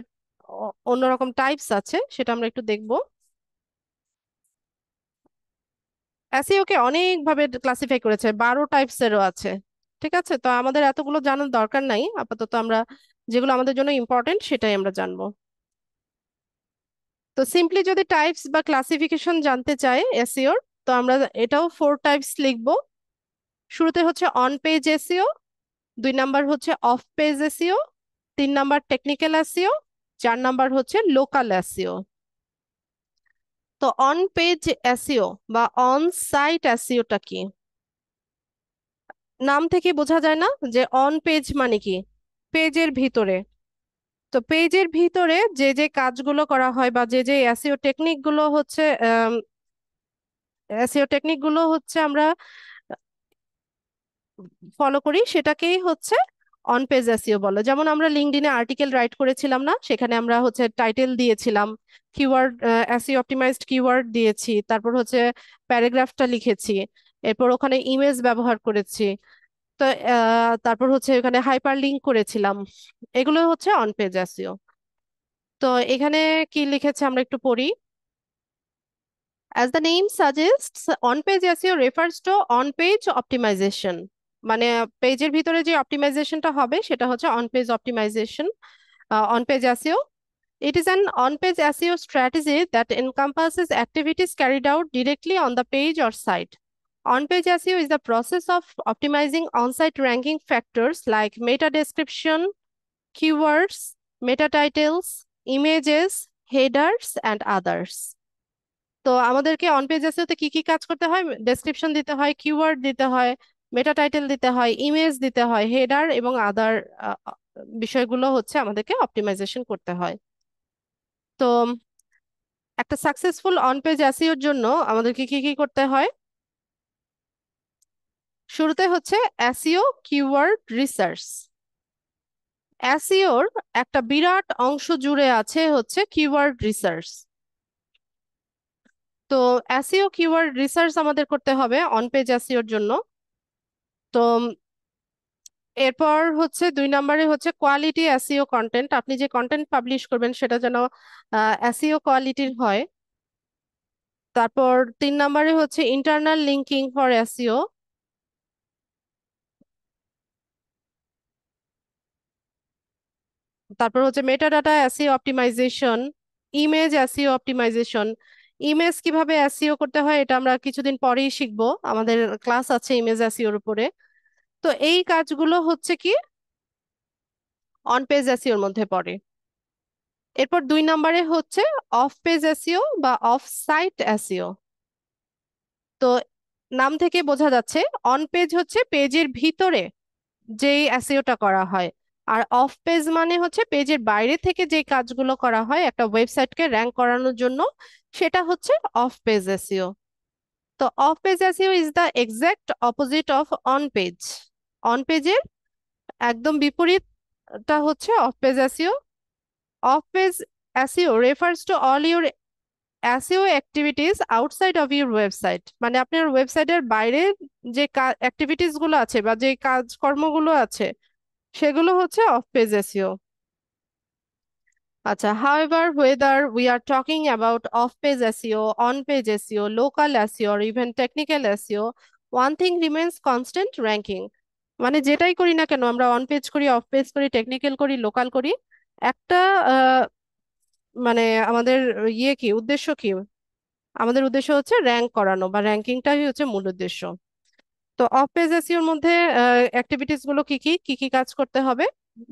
অন্যরকম টাইপস আছে, সেটা আমরা একটু দেখব। এসইও কে অনেকভাবে ক্লাসিফাই করেছে, 12 টাইপসেরও আছে। ঠিক আছে, তো আমাদের এতগুলো জানার দরকার নাই, আপাতত আমরা যেগুলো আমাদের জন্য ইম্পর্টেন্ট সেটাই আমরা জানবো। তো সিম্পলি যদি টাইপস বা ক্লাসিফিকেশন জানতে চাই এসইওর, তো আমরা এটাও 4 টাইপস লিখবো। শুরুতে হচ্ছে অন পেজ এসইও, 2 নাম্বার হচ্ছে of page SEO, 3 number technical SEO, 4 number হচ্ছে লোকাল এসইও। তো অন পেজ এসইও বা অন সাইট এসইওটা কি? নাম থেকে বোঝা যায় না যে অন পেজ মানে কি? পেজের ভিতরে। তো পেজের ভিতরে যে যে কাজগুলো করা হয় বা যে যে এসইও টেকনিক গুলো হচ্ছে এসইও টেকনিক গুলো হচ্ছে আমরা ফলো করি, সেটাকেই হচ্ছে অন পেজ এসইও বলে। যেমন আমরা লিঙ্কডইনে আর্টিকেল রাইট করেছিলাম না, সেখানে আমরা হচ্ছে টাইটেল দিয়েছিলাম, কিওয়ার্ড এসইও অপটিমাইজড কিওয়ার্ড দিয়েছি, তারপর হচ্ছে প্যারাগ্রাফটা লিখেছি, এরপর ওখানে ইমেজ ব্যবহার করেছি। তো তারপর হচ্ছে ওখানে হাইপার লিঙ্ক করেছিলাম। এগুলো হচ্ছে অন পেজ এসইও। তো এখানে কি লিখেছে আমরা একটু পড়ি। As the name suggests, on-page SEO refers to on-page optimization. মানে পেজের ভিতরে যে অপটিমাইজেশনটা হবে সেটা হচ্ছে on-page optimization, on-page SEO. It is an on-page SEO strategy that encompasses activities carried out directly on the page or site. On-page SEO is the process of optimizing on-site ranking factors like meta description, keywords, meta titles, images, headers, and others. তো আমাদেরকে on page SEO তে কি কি কাজ করতে হয়? Description দিতে হয়, কিওয়ার্ড দিতে হয়, মেটা টাইটেল দিতে হয়, ইমেজ দিতে হয়, হেডার এবং আদার বিষয়গুলো হচ্ছে আমাদেরকে অপটিমাইজেশন করতে হয়। তো একটা সাকসেসফুল অন পেজ এসইওর জন্য আমাদেরকে কি কি করতে হয়? শুরুতে হচ্ছে এসইও কিওয়ার্ড রিসার্চ। এসইওর একটা বিরাট অংশ জুড়ে আছে হচ্ছে কিওয়ার্ড রিসার্চ। তো এসইও কিওয়ার্ড রিসার্চ আমাদের করতে হবে অন পেজ এসইওর জন্য। তো এরপর হচ্ছে 2 নম্বরে হচ্ছে কোয়ালিটি এসইও কন্টেন্ট। আপনি যে কন্টেন্ট পাবলিশ করবেন সেটা যেন এসইও কোয়ালিটির হয়। তারপর 3 নম্বরে হচ্ছে ইন্টারনাল লিঙ্কিং ফর এসইও। তারপর হচ্ছে metadata SEO optimisation, image SEO optimisation. Image কিভাবে এসইও করতে হয় এটা আমরা কিছুদিন পরেই শিখবো, আমাদের ক্লাস আছে ইমেজ এসইওর উপরে। তো এই কাজগুলো হচ্ছে কি অন পেজ এসইওর মধ্যে পড়ে। এরপর 2 নম্বরে হচ্ছে অফ পেজ এসইও বা অফ সাইট এসইও। তো নাম থেকে বোঝা যাচ্ছে অন পেজ হচ্ছে পেজের ভিতরে যেই এসইওটা করা হয়, আর অফ পেজ মানে হচ্ছে পেজের বাইরে থেকে যে কাজগুলো করা হয় একটা ওয়েবসাইটকে র্যাঙ্ক করানোর জন্য, সেটা হচ্ছে অফ পেজ এসইও। তো of page SEO is the exact opposite of on page. On পেজের একদম বিপরীতটা হচ্ছে of page SEO. Of page SEO refers to all your SEO activities outside of your website. মানে আপনার ওয়েবসাইটের বাইরে যে অ্যাক্টিভিটিস গুলো আছে বা যে কাজকর্মগুলো আছে সেগুলো হচ্ছে অফ পেজ এসইও। আচ্ছা, however, whether we are talking about off-page SEO, on-page SEO, local SEO, or even technical SEO, one thing remains constant: ranking. মানে যেটাই করি না কেন, আমরা অন পেজ করি, অফ পেজ করি, টেকনিক্যাল করি, লোকাল করি, একটা আহ, মানে আমাদের কি উদ্দেশ্য কি? আমাদের উদ্দেশ্য হচ্ছে র্যাঙ্ক করানো, বা র্যাঙ্কিংটাই হচ্ছে মূল উদ্দেশ্য। তো অফ পেজ এসইওর মধ্যে অ্যাক্টিভিটিস গুলো কি কি কি কি কাজ করতে হবে?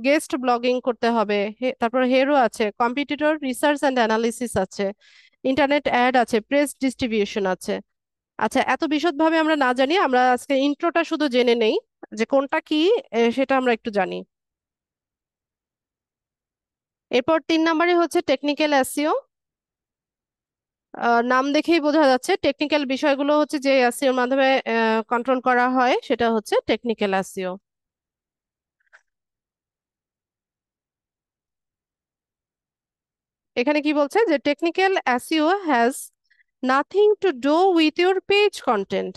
গেস্ট ব্লগিং করতে হবে, তারপর হেরো আছে, কম্পিটিটর রিসার্চ অ্যান্ড অ্যানালিসিস আছে, ইন্টারনেট অ্যাড আছে, প্রেস ডিস্ট্রিবিউশন আছে। আচ্ছা, এত বিশদভাবে আমরা না জানি, আমরা আজকে ইন্ট্রোটা শুধু জেনে নেই যে কোনটা কি, সেটা আমরা একটু জানি। এরপর 3 নম্বরে হচ্ছে টেকনিক্যাল এসইও। নাম দেখেই বোঝা যাচ্ছে টেকনিক্যাল বিষয়গুলো হচ্ছে যে এসইওর মাধ্যমে কন্ট্রোল করা হয়, সেটা হচ্ছে টেকনিক্যাল এসইও। এখানে কি বলছে যে technical SEO has nothing to do with your page content.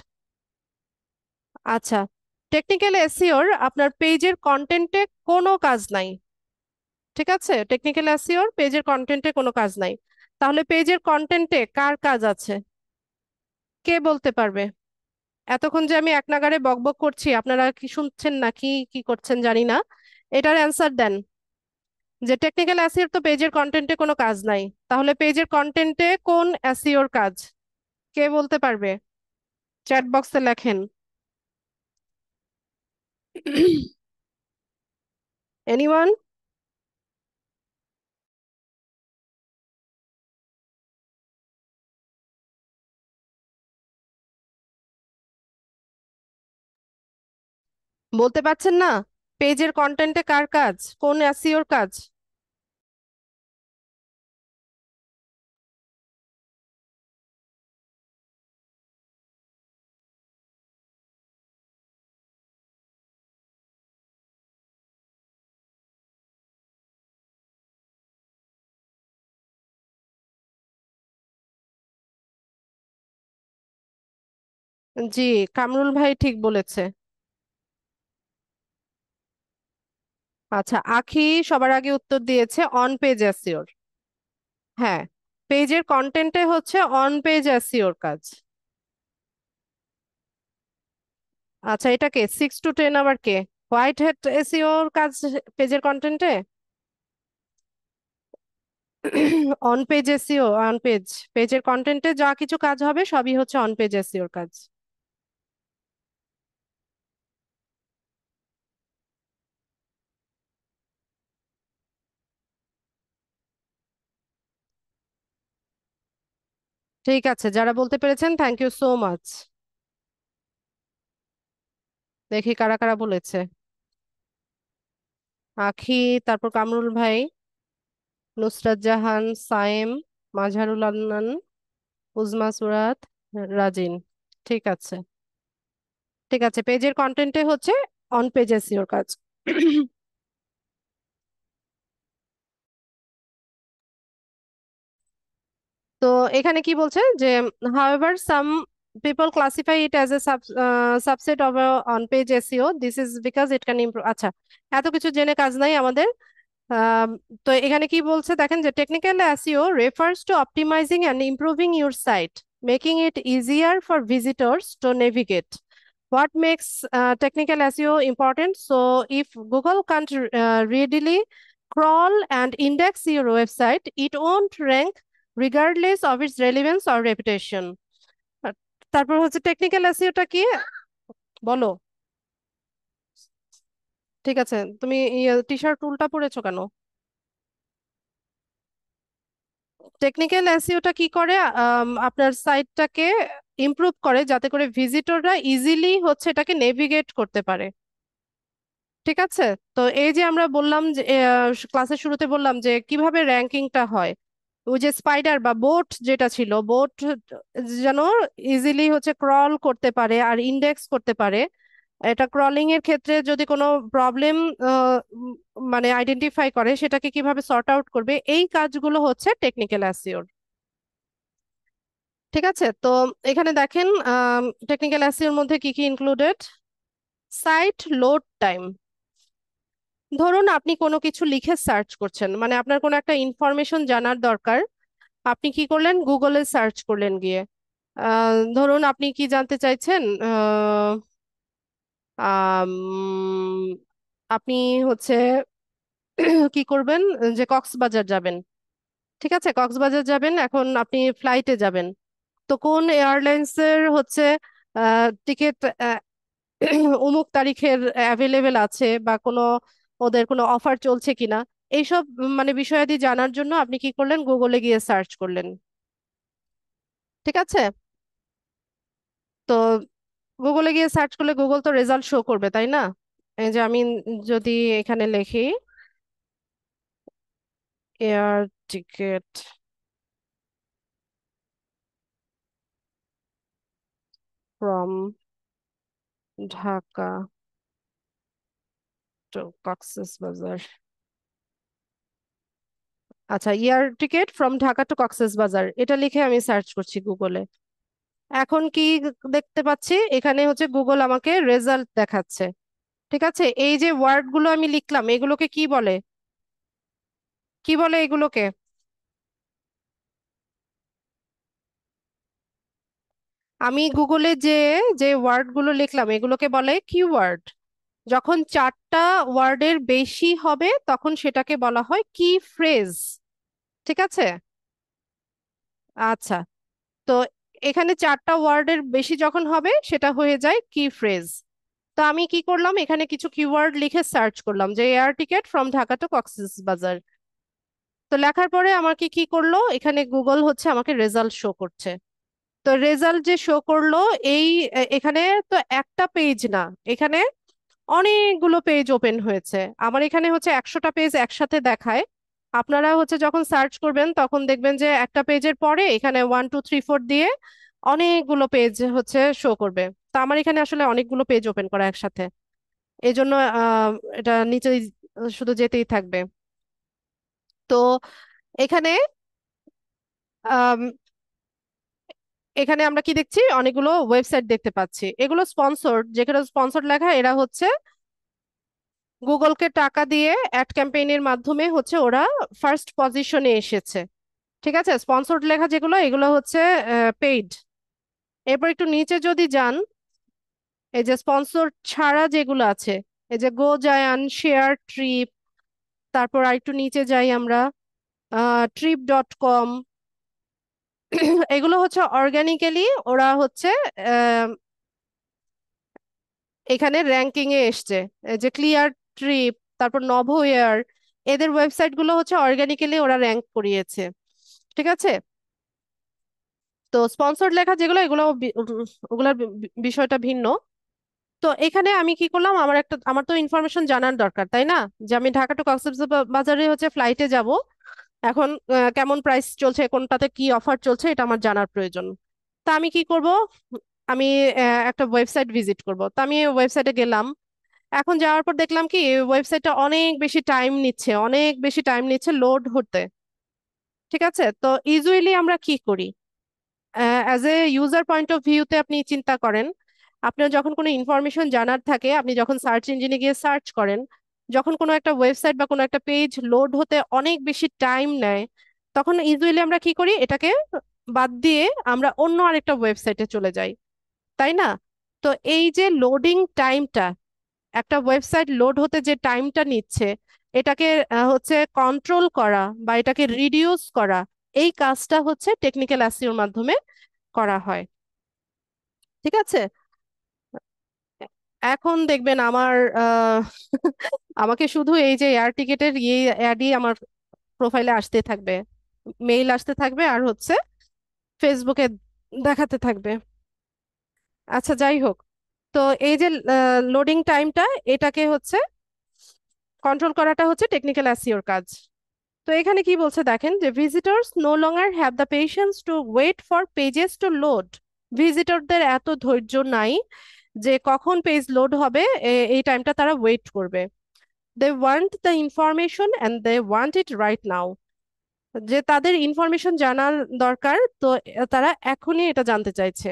আচ্ছা, টেকনিক্যাল এসইওর আপনার পেজের কন্টেন্টে কোনো কাজ নাই। ঠিক আছে, টেকনিক্যাল এসইওর পেজের কন্টেন্টে কোনো কাজ নাই। তাহলে পেজের কন্টেন্টে কার কাজ আছে? কে বলতে পারবে? এতক্ষণ যে আমি এক নাগাড়ে বকবক করছি, আপনারা কি শুনছেন না কি কি করছেন জানি না, এটার অ্যান্সার দেন। যে টেকনিক্যাল এসইওর তো পেজের কন্টেন্টে কোনো কাজ নাই, তাহলে পেজের কন্টেন্টে কোন এসইওর কাজ? কে বলতে পারবে? চ্যাট বক্সে লেখেন। এনিওয়ান? বলতে পারছেন না? পেজের কন্টেন্টে কার কাজ, কোন এসইওর কাজ? জি, কামরুল ভাই ঠিক বলেছে। আচ্ছা, আখি সবার আগে উত্তর দিয়েছে অন পেজ এসইওর। হ্যাঁ, পেজের কন্টেন্টে হচ্ছে অন পেজ এসইওর কাজ। আচ্ছা, এটা কে 6 to 10 আবার কে? হোয়াইট হ্যাট এসইওর কাজ পেজের কন্টেন্টে। On page SEO, on page, পেজের কন্টেন্টে যা কিছু কাজ হবে সবই হচ্ছে অন পেজ এসইওর কাজ। ঠিক আছে, যারা বলতে পেরেছেন থ্যাংক ইউ সো মাচ। দেখি কারা কারা বলেছে। আখি, তারপর কামরুল ভাই, নুসরাত জাহান, সায়েম, মাজহারুল আদনান, উজমা সুরাত, রাজিন। ঠিক আছে, ঠিক আছে, পেজের কন্টেন্টে হচ্ছে অন পেজ এসইওর কাজ। তো এখানে কি বলছে যে however some people classify it as a subset of a on page SEO, this is because it can improve। আচ্ছা, এত কিছু জেনে কাজ নাই আমাদের। আম, তো এখানে কি বলছে দেখেন, যে technical SEO refers to optimizing and improving your site, making it easier for visitors to navigate. What makes technical SEO important? So if Google can't readily crawl and index your website, it won't rank regardless of its relevance or reputation. আর তারপর হচ্ছে technical এসইওটা কি, বলো। ঠিক আছে, তুমি T shirt উল্টা পরেছো কেন? Technical এসইওটা কি করে? আপনার সাইটটাকে ইমপ্রুভ করে যাতে করে ভিজিটররা ইজিলি হচ্ছে এটাকে নেভিগেট করতে পারে। ঠিক আছে, তো এই যে আমরা বললাম যে ক্লাসের শুরুতে বললাম যে কিভাবে র্যাঙ্কিংটা হয়, ওই যে স্পাইডার বা বোট যেটা ছিল, বোট যেন ইজিলি হচ্ছে ক্রল করতে পারে আর ইন্ডেক্স করতে পারে। এটা ক্রলিং এর ক্ষেত্রে যদি কোনো প্রবলেম মানে আইডেন্টিফাই করে, সেটাকে কিভাবে সর্ট আউট করবে, এই কাজগুলো হচ্ছে টেকনিক্যাল অ্যাসিওর। ঠিক আছে, তো এখানে দেখেন টেকনিক্যাল অ্যাসিওর মধ্যে কি কি ইনক্লুডেড: সাইট লোড টাইম, ধরুন আপনি কোনো কিছু লিখে সার্চ করছেন, মানে আপনার কোনো একটা ইনফরমেশন জানার দরকার, আপনি কি করলেন, গুগলে সার্চ করলেন গিয়ে। ধরুন আপনি কি জানতে চাইছেন, আম, আপনি হচ্ছে কি করবেন, যে কক্সবাজার যাবেন। ঠিক আছে, কক্সবাজার যাবেন, এখন আপনি ফ্লাইটে যাবেন। তো কোন এয়ারলাইন্সের হচ্ছে টিকিট অমুক তারিখের অ্যাভেলেবেল আছে, বা কোনো ওদের কোনো অফার চলছে কিনা, এইসব মানে বিষয়াদি জানার জন্য আপনি কি করলেন, গুগলে গিয়ে সার্চ করলেন। ঠিক আছে, তো গুগলে গিয়ে সার্চ করলে গুগল তো রেজাল্ট শো করবে, তাই না? এই যে আমি যদি এখানে লিখি air ticket from Dhaka to Cox's Bazar, আচ্ছা, air ticket from Dhaka to Cox's Bazar, এটা লিখে আমি সার্চ করছি গুগলে। এখন কি দেখতে পাচ্ছি, এখানে হচ্ছে গুগল আমাকে রেজাল্ট দেখাচ্ছে। ঠিক আছে, এই যে ওয়ার্ড গুলো আমি লিখলাম, এগুলোকে কি বলে, কি বলে এগুলোকে? আমি গুগলে যে যে ওয়ার্ড গুলো লিখলাম এগুলোকে বলে কিওয়ার্ড। যখন চারটা ওয়ার্ডের বেশি হবে তখন সেটাকে বলা হয় কি ফ্রেজ। ঠিক আছে, আচ্ছা, তো এখানে চারটা ওয়ার্ডের বেশি যখন হবে সেটা হয়ে যায় কি ফ্রেজ। তো আমি কি করলাম, এখানে কিছু কিওয়ার্ড লিখে সার্চ করলাম যে air ticket from Dhaka to Cox's Bazar. তো লেখার পরে আমাকে কি করলো, এখানে গুগল হচ্ছে আমাকে রেজাল্ট শো করছে। তো রেজাল্ট যে শো করলো, এই এখানে তো একটা পেজ না, এখানে অনেকগুলো পেজ ওপেন হয়েছে। আমার এখানে হচ্ছে 100টা পেজ একসাথে দেখায়। আপনারা হচ্ছে যখন সার্চ করবেন তখন দেখবেন যে একটা পেজের পরে এখানে 1 2 3 4 দিয়ে অনেকগুলো পেজ হচ্ছে শো করবে। তো আমার এখানে আসলে অনেকগুলো পেজ ওপেন করা একসাথে, এই জন্য এটা নিচে শুধু যেতেই থাকবে। তো এখানে আম, এখানে আমরা কি দেখছি, অনেকগুলো ওয়েবসাইট দেখতে পাচ্ছি, এগুলো স্পন্সর্ড, যেখানে স্পন্সর্ড লেখা, এরা হচ্ছে গুগলকে টাকা দিয়ে অ্যাড ক্যাম্পেইনের মাধ্যমে হচ্ছে ওরা ফার্স্ট পজিশনে এসেছে। ঠিক আছে, স্পন্সর্ড লেখা যেগুলো এগুলো হচ্ছে পেইড। এরপর একটু নিচে যদি যান, এই যে স্পন্সর ছাড়া যেগুলো আছে, এই যে গো জায়ান, শেয়ার ট্রিপ, তারপর আর একটু নিচে যাই আমরা, trip.com, এগুলো হচ্ছে অর্গানিক্যালি ওরা হচ্ছে আহ, এখানে র্যাঙ্কিং এ এসছে। এই যে ক্লিয়ার ট্রিপ, তারপর নভো এয়ার, এদের ওয়েবসাইট গুলো হচ্ছে অর্গানিক্যালি ওরা র্যাঙ্ক করিয়েছে। ঠিক আছে, তো স্পন্সর্ড লেখা যেগুলো এগুলো ওগুলোর বিষয়টা ভিন্ন। তো এখানে আমি কি করলাম, আমার তো ইনফরমেশন জানার দরকার, তাই না? যে আমি ঢাকা টু কক্সবাজারে হচ্ছে ফ্লাইটে যাব, এখন কেমন প্রাইস চলছে, কোনটাতে কি অফার চলছে, এটা আমার জানার প্রয়োজন। তা আমি কি করব, আমি একটা ওয়েবসাইট ভিজিট করব। তো আমি ওয়েবসাইটে গেলাম, এখন যাওয়ার পর দেখলাম কি ওয়েবসাইটটা অনেক বেশি টাইম নিচ্ছে, অনেক বেশি টাইম নিচ্ছে লোড হতে। ঠিক আছে, তো ইউজুয়ালি আমরা কি করি, as a user point of ভিউতে আপনি চিন্তা করেন, আপনার যখন কোনো ইনফরমেশন জানার থাকে, আপনি যখন সার্চ ইঞ্জিনে গিয়ে সার্চ করেন, যখন কোনো একটা ওয়েবসাইট বা কোনো একটা পেজ লোড হতে অনেক বেশি টাইম নেয়, তখন ইউজুয়ালি আমরা কি করি, এটাকে বাদ দিয়ে আমরা অন্য আরেকটা ওয়েবসাইটে চলে যাই, তাই না? তো এই যে লোডিং টাইমটা, একটা ওয়েবসাইট লোড হতে যে টাইমটা নিচ্ছে, এটাকে হচ্ছে কন্ট্রোল করা বা এটাকে রিডিউস করা, এই কাজটা হচ্ছে টেকনিক্যাল এসইওর মাধ্যমে করা হয়। ঠিক আছে, এখন দেখবেন আমার আহ, আমাকে শুধু এই যে এয়ার টিকেটের এই অ্যাডই আমার প্রোফাইলে আসতে থাকবে, মেইল আসতে থাকবে, আর হচ্ছে ফেসবুকে দেখাতে থাকবে। আচ্ছা, যাই হোক, তো এই যে লোডিং টাইমটা, এটাকে হচ্ছে কন্ট্রোল করাটা হচ্ছে টেকনিক্যাল এসইওর কাজ। তো এখানে কি বলছে দেখেন, যে visitors no longer have the patience to wait for pages to load. ভিজিটরদের এত ধৈর্য নাই যে কখন পেজ লোড হবে, এই টাইমটা তারা ওয়েট করবে। They want the information and they want it right now. যে তাদের ইনফরমেশন জানার দরকার, তো তারা এখনই এটা জানতে চাইছে।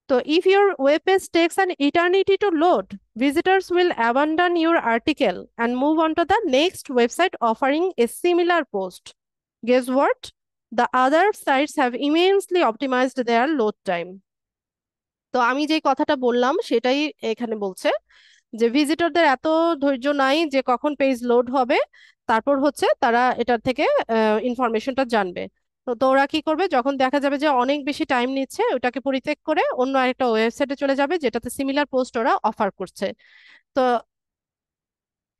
তো if your web page takes an eternity to load, visitors will abandon your article and move on to the next website offering a similar post. Guess what? The other sites have immensely optimized their load time. তো আমি যে কথাটা বললাম সেটাই এখানে বলছে যে ভিজিটরদের এত ধৈর্য নাই যে কখন পেজ লোড হবে, তারপর হচ্ছে তারা এটার থেকে ইনফরমেশনটা জানবে। তো ওরা কি করবে, যখন দেখা যাবে যে অনেক বেশি টাইম নিচ্ছে ওটাকে পরিত্যাগ করে অন্য আরেকটা ওয়েবসাইটে চলে যাবে যেটাতে সিমিলার পোস্ট ওরা অফার করছে। তো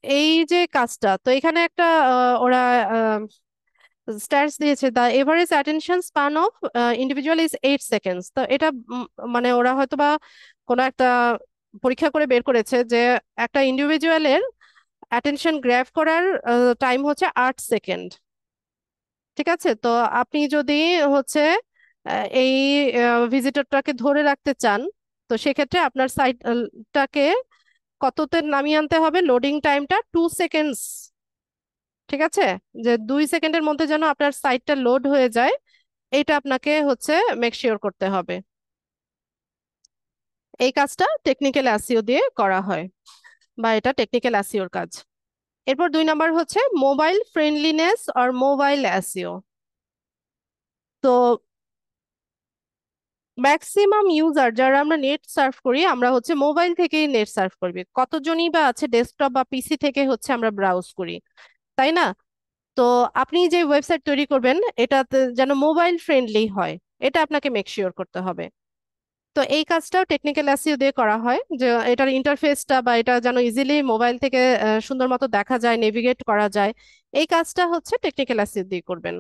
এই যে কাজটা, তো এখানে একটা ওরা স্ট্যাটস দিয়েছে, the average attention span of individual is 8 seconds. তো এটা মানে ওরা হয়তো বা কোনো একটা পরীক্ষা করে বের করেছে যে একটা ইন্ডিভিজুয়ালের অ্যাটেনশন গ্র্যাব করার টাইম হচ্ছে 8 সেকেন্ড। ঠিক আছে, তো আপনি যদি হচ্ছে এই ভিজিটরটাকে ধরে রাখতে চান, তো সেক্ষেত্রে আপনার সাইটটাকে কততে নামিয়ে আনতে হবে, লোডিং টাইমটা 2 সেকেন্ডস। ঠিক আছে, যে 2 সেকেন্ডের মধ্যে যেন আপনার সাইটটা লোড হয়ে যায়, এটা আপনাকে হচ্ছে মেক শিওর করতে হবে। এই কাজটা টেকনিক্যাল অ্যাসিও দিয়ে করা হয়, বা এটা টেকনিক্যাল অ্যাসিওর কাজ। এরপর 2 নাম্বার হচ্ছে মোবাইল ফ্রেন্ডলিনেস আর মোবাইল অ্যাসিও। তো ম্যাক্সিমাম ইউজার যারা আমরা নেট সার্ফ করি, আমরা হচ্ছে মোবাইল থেকেই নেট সার্ফ করবি, কতজনই বা আছে ডেস্কটপ বা পিসি থেকে হচ্ছে আমরা ব্রাউজ করি, তাই না? তো আপনি যে ওয়েবসাইট তৈরি করবেন এটাতে যেন মোবাইল ফ্রেন্ডলি হয়, এটা আপনাকে মেক শিওর করতে হবে। তো এই কাজটাও টেকনিক্যাল অ্যাসিও দিয়ে করা হয়, যে এটার ইন্টারফেসটা বা এটা যেন ইজিলি মোবাইল থেকে সুন্দর মতো দেখা যায়, নেভিগেট করা যায়। এই কাজটা হচ্ছে টেকনিক্যাল অ্যাসিও দিয়ে করবেন।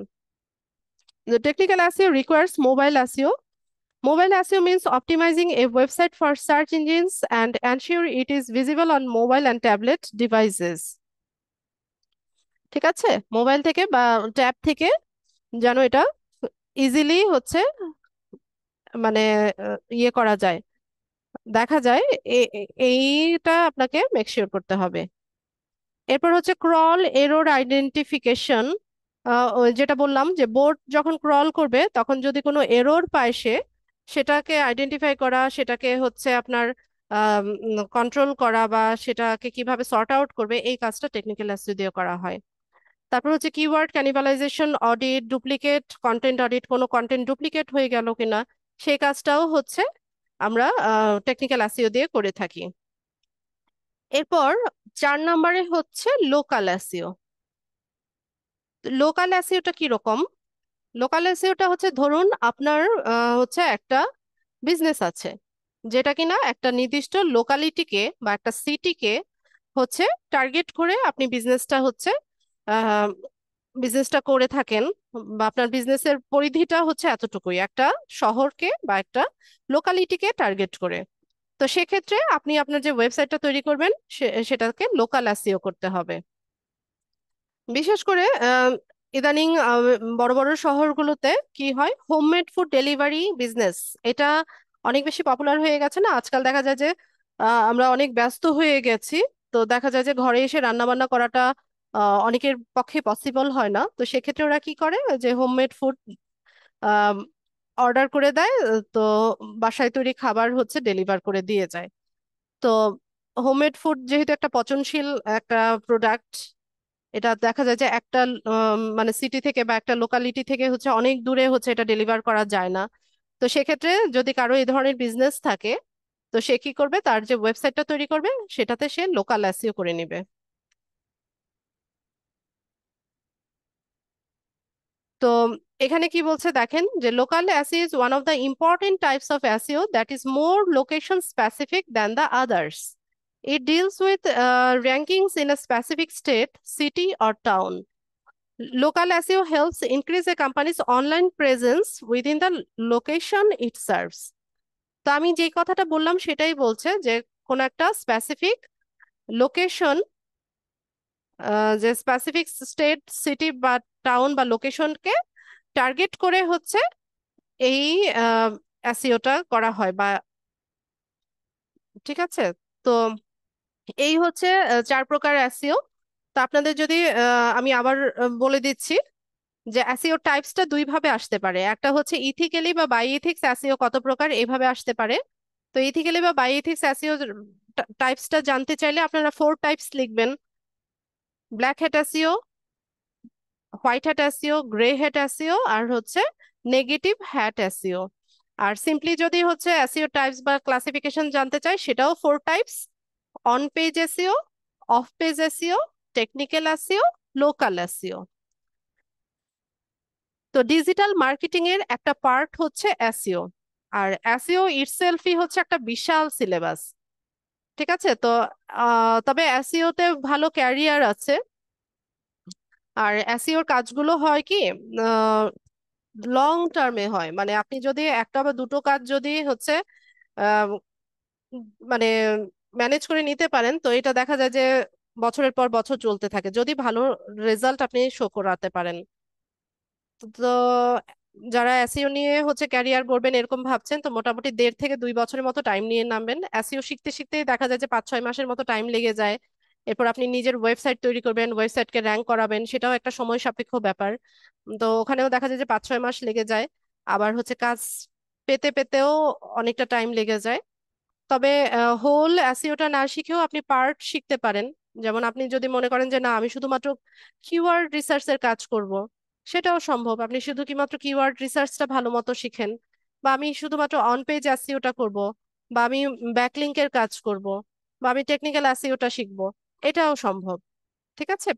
The technical SEO requires mobile SEO. Mobile SEO means optimizing a website for search engines and ensure it is visible on mobile and tablet devices. ঠিক আছে, মোবাইল থেকে বা ট্যাব থেকে যেন এটা ইজিলি হচ্ছে মানে ইয়ে করা যায়, দেখা যায়, এইটা আপনাকে মেক শিওর করতে হবে। এরপর হচ্ছে ক্রল এরর আইডেন্টিফিকেশন। যেটা বললাম যে বোর্ড যখন ক্রল করবে তখন যদি কোনো এরর পায় সে, সেটাকে আইডেন্টিফাই করা, সেটাকে হচ্ছে আপনার কন্ট্রোল করা, বা সেটাকে কিভাবে সর্ট আউট করবে, এই কাজটা টেকনিক্যাল অ্যাসিও দিয়ে করা হয়। তারপর হচ্ছে keyword cannibalization audit, duplicate content audit, কোনো কন্টেন্ট ডুপ্লিকেট হয়ে গেল কিনা, সেই কাজটাও হচ্ছে আমরা টেকনিক্যাল অ্যাসিও দিয়ে করে থাকি। এরপর 4 নম্বরে হচ্ছে লোকাল অ্যাসিও। লোকাল অ্যাসিওটা কি রকম? লোকাল এসইওটা হচ্ছে, ধরুন আপনার হচ্ছে একটা বিজনেস আছে যেটা কিনা একটা নির্দিষ্ট লোকালিটিকে বা একটা সিটিকে হচ্ছে টার্গেট করে আপনি বিজনেসটা হচ্ছে বিজনেসটা করে থাকেন, বা আপনার বিজনেসের পরিধিটা হচ্ছে এতটুকুই, একটা শহরকে বা একটা লোকালিটিকে টার্গেট করে। তো সেক্ষেত্রে আপনি আপনার যে ওয়েবসাইটটা তৈরি করবেন সেটাকে লোকাল এসইও করতে হবে। বিশেষ করে ইদানিং বড় বড় শহরগুলোতে কি হয়, হোমমেড ফুড ডেলিভারি বিজনেস, এটা অনেক বেশি পপুলার হয়ে গেছে না আজকাল। দেখা যায় যে আমরা অনেক ব্যস্ত হয়ে গেছি, তো দেখা যায় যে ঘরে এসে রান্না বান্না করাটা অনেকের পক্ষে পসিবল হয় না। তো সেক্ষেত্রে ওরা কি করে, যে হোমমেড ফুড অর্ডার করে দেয়, তো বাসায় তৈরি খাবার হচ্ছে ডেলিভার করে দিয়ে যায়। তো হোমমেড ফুড যেহেতু একটা পচনশীল একটা প্রোডাক্ট, এটা দেখা যায় যে একটা মানে সিটি থেকে বা একটা লোকালিটি থেকে হচ্ছে অনেক দূরে হচ্ছে এটা ডেলিভার করা যায় না। তো সেক্ষেত্রে যদি কারো এই ধরনের বিজনেস থাকে, তো সে কি করবে, তার যে ওয়েবসাইটটা তৈরি করবে সেটাতে সে লোকাল এসইও করে নিবে। তো এখানে কি বলছে দেখেন, যে local SEO is one of the important types of SEO that is more location specific than the others. It deals with rankings in a specific state, city, or town. Local SEO helps increase a company's online presence within the location it serves. তো আমি যে কথাটা বললাম সেটাই বলছে, যে কোন একটা স্পেসিফিক লোকেশন, যে স্পেসিফিক স্টেট, সিটি বা টাউন বা লোকেশনকে টার্গেট করে হচ্ছে এই এসইওটা করা হয় বা, ঠিক আছে। তো এই হচ্ছে 4 প্রকার এসইও। তো আপনাদের যদি আমি আবার বলে দিচ্ছি, যে এসইও টাইপসটা দুই ভাবে আসতে পারে, একটা হচ্ছে ইথিক্যালি বা বাই ইথিক্স এসইও কত প্রকার এইভাবে আসতে পারে। তো ইথিক্যালি বা বাই এথিক্স এসইও টাইপসটা জানতে চাইলে আপনারা 4 টাইপস লিখবেন: black hat SEO, white hat SEO, grey hat SEO, আর হচ্ছে নেগেটিভ হ্যাট এসইও। আর সিম্পলি যদি হচ্ছে এসইও টাইপস বা ক্লাসিফিকেশন জানতে চাই, সেটাও 4 types: on page SEO, of page SEO, technical SEO, local SEO. তো ডিজিটাল মার্কেটিং এর একটা পার্ট হচ্ছে এসইও। আর এসইও ইটসেলফই হচ্ছে একটা বিশাল সিলেবাস। ঠিক আছে? তো তবে এসইও তে ভালো ক্যারিয়ার আছে। আর এসইওর কাজগুলো হয় কি, লং টার্মে হয়। মানে আপনি যদি একটা বা দুটো কাজ যদি হচ্ছে আহ, মানে ম্যানেজ করে নিতে পারেন, তো এটা দেখা যায় যে বছরের পর বছর চলতে থাকে যদি ভালো রেজাল্ট আপনি শো করাতে পারেন। তো যারা এসইও নিয়ে হচ্ছে ক্যারিয়ার গড়বেন এরকম ভাবছেন, তো মোটামুটি 1.5 থেকে 2 বছরের মতো টাইম নিয়ে নামবেন। এসইও শিখতে শিখতে দেখা যায় যে 5-6 মাসের মতো টাইম লেগে যায়। এরপর আপনি নিজের ওয়েবসাইট তৈরি করবেন, ওয়েবসাইটকে র্যাঙ্ক করাবেন, সেটাও একটা সময় সাপেক্ষ ব্যাপার। তো ওখানেও দেখা যায় যে 5-6 মাস লেগে যায়। আবার হচ্ছে কাজ পেতে পেতেও অনেকটা টাইম লেগে যায়। তবে হোল এসইওটা না শিখেও আপনি পার্ট শিখতে পারেন। যেমন আপনি যদি মনে করেন যে না, আমি শুধুমাত্র কিওয়ার্ড রিসার্চ এর কাজ করব, সেটাও সম্ভব। আপনি শুধু কি মাত্র কিওয়ার্ড রিসার্চটা ভালো মতো শিখেন, বা আমি শুধুমাত্র অন পেজ এসইওটা করব, বা আমি ব্যাকলিংকের কাজ করব, বা আমি টেকনিক্যাল এসইওটা শিখবো, এটাও সম্ভব। ঠিক আছে?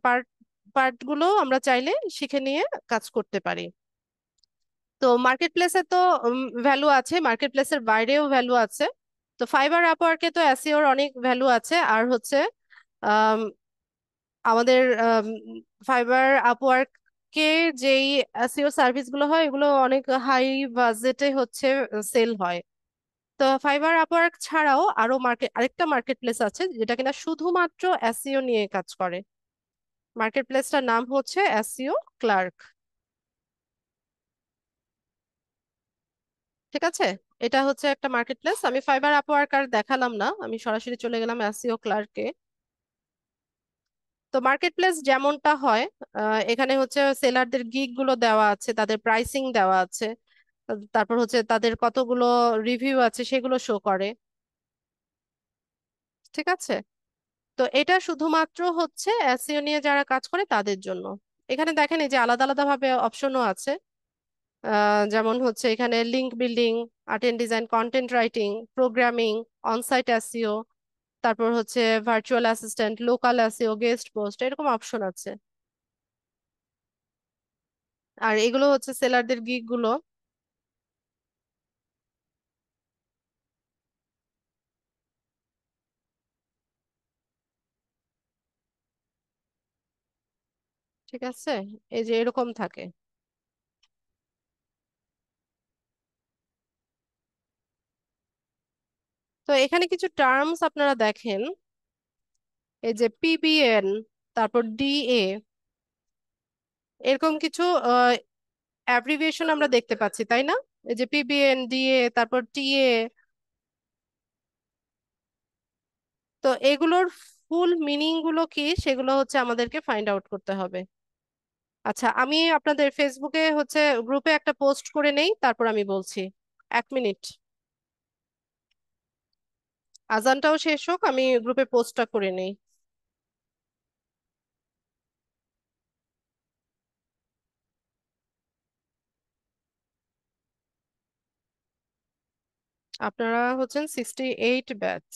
পার্ট গুলো আমরা চাইলে শিখে নিয়ে কাজ করতে পারি। তো মার্কেট প্লেসে তো ভ্যালু আছে, মার্কেট প্লেসের বাইরেও ভ্যালু আছে। তো ফাইবার আপওয়ার্কে তো এসইওর অনেক ভ্যালু আছে। আর হচ্ছে আম, আমাদের ফাইবার আপওয়ার্কে যেই এসইও সার্ভিস গুলো হয়, এগুলো অনেক হাই বাজেটে হচ্ছে সেল হয়। তো ফাইবার আপওয়ার্ক ছাড়াও আরেকটা মার্কেট প্লেস আছে যেটা কিনা শুধুমাত্র এসইও নিয়ে কাজ করে। মার্কেট প্লেসটার নাম হচ্ছে এসইও ক্লার্ক। ঠিক আছে? এটা হচ্ছে একটা মার্কেট প্লেস। আমি ফাইবার আপওয়ার্ক আর দেখালাম না, আমি সরাসরি চলে গেলাম এসইও ক্লার্কে। তো মার্কেট প্লেস যেমনটা হয়, এখানে হচ্ছে সেলারদের গিগ গুলো দেওয়া আছে, তাদের প্রাইসিং দেওয়া আছে, তারপর হচ্ছে তাদের কতগুলো রিভিউ আছে সেগুলো শো করে। ঠিক আছে? তো এটা শুধুমাত্র হচ্ছে এসইও নিয়ে যারা কাজ করে তাদের জন্য। এখানে দেখেন এই যে আলাদা আলাদা ভাবে অপশনও আছে। যেমন হচ্ছে এখানে link building, art and design, content writing, programming, onsite SEO, তারপর হচ্ছে virtual assistant, local SEO, guest post, এরকম অপশন আছে। আর এগুলো হচ্ছে সেলারদের গিগ গুলো। ঠিক আছে? এই যে এরকম থাকে। তো এখানে কিছু টার্মস আপনারা দেখেন, এই যে পিবিএন, তারপর ডিএ, এরকম কিছু অ্যাব্রিভিয়েশন আমরা দেখতে পাচ্ছি, তাই না? এই যে পিবিএন, ডিএ, তারপর টিএ। তো এগুলোর ফুল মিনিং গুলো কি, সেগুলো হচ্ছে আমাদেরকে ফাইন্ড আউট করতে হবে। আচ্ছা, আমি আপনাদের ফেসবুকে হচ্ছে গ্রুপে একটা পোস্ট করে নেই, তারপর আমি বলছি। 1 মিনিট। আজানটাও শেষ হোক, আমি গ্রুপে পোস্টটা করে নেই। আপনারা হচ্ছেন 68 ব্যাচ।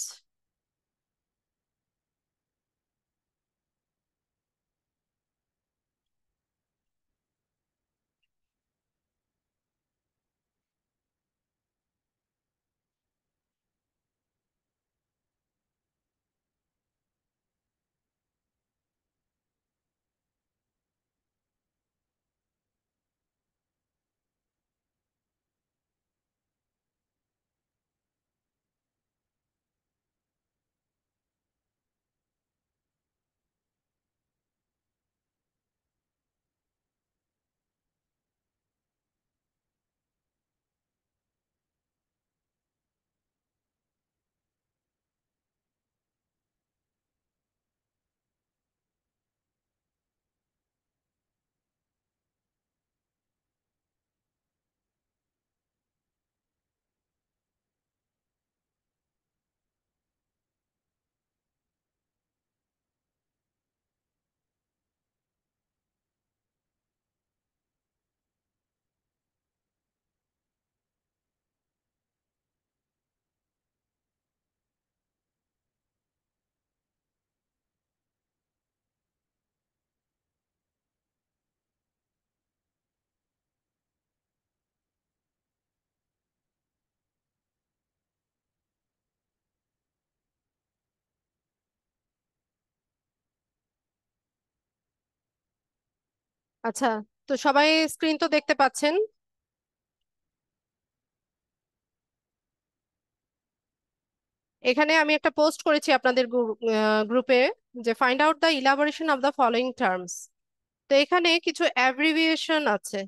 আচ্ছা, তো সবাই স্ক্রিন তো দেখতে পাচ্ছেন। এখানে আমি একটা পোস্ট করেছি আপনাদের গ্রুপে, যে find out the elaboration of the following terms. তো এখানে কিছু অ্যাব্রিভিয়েশন আছে,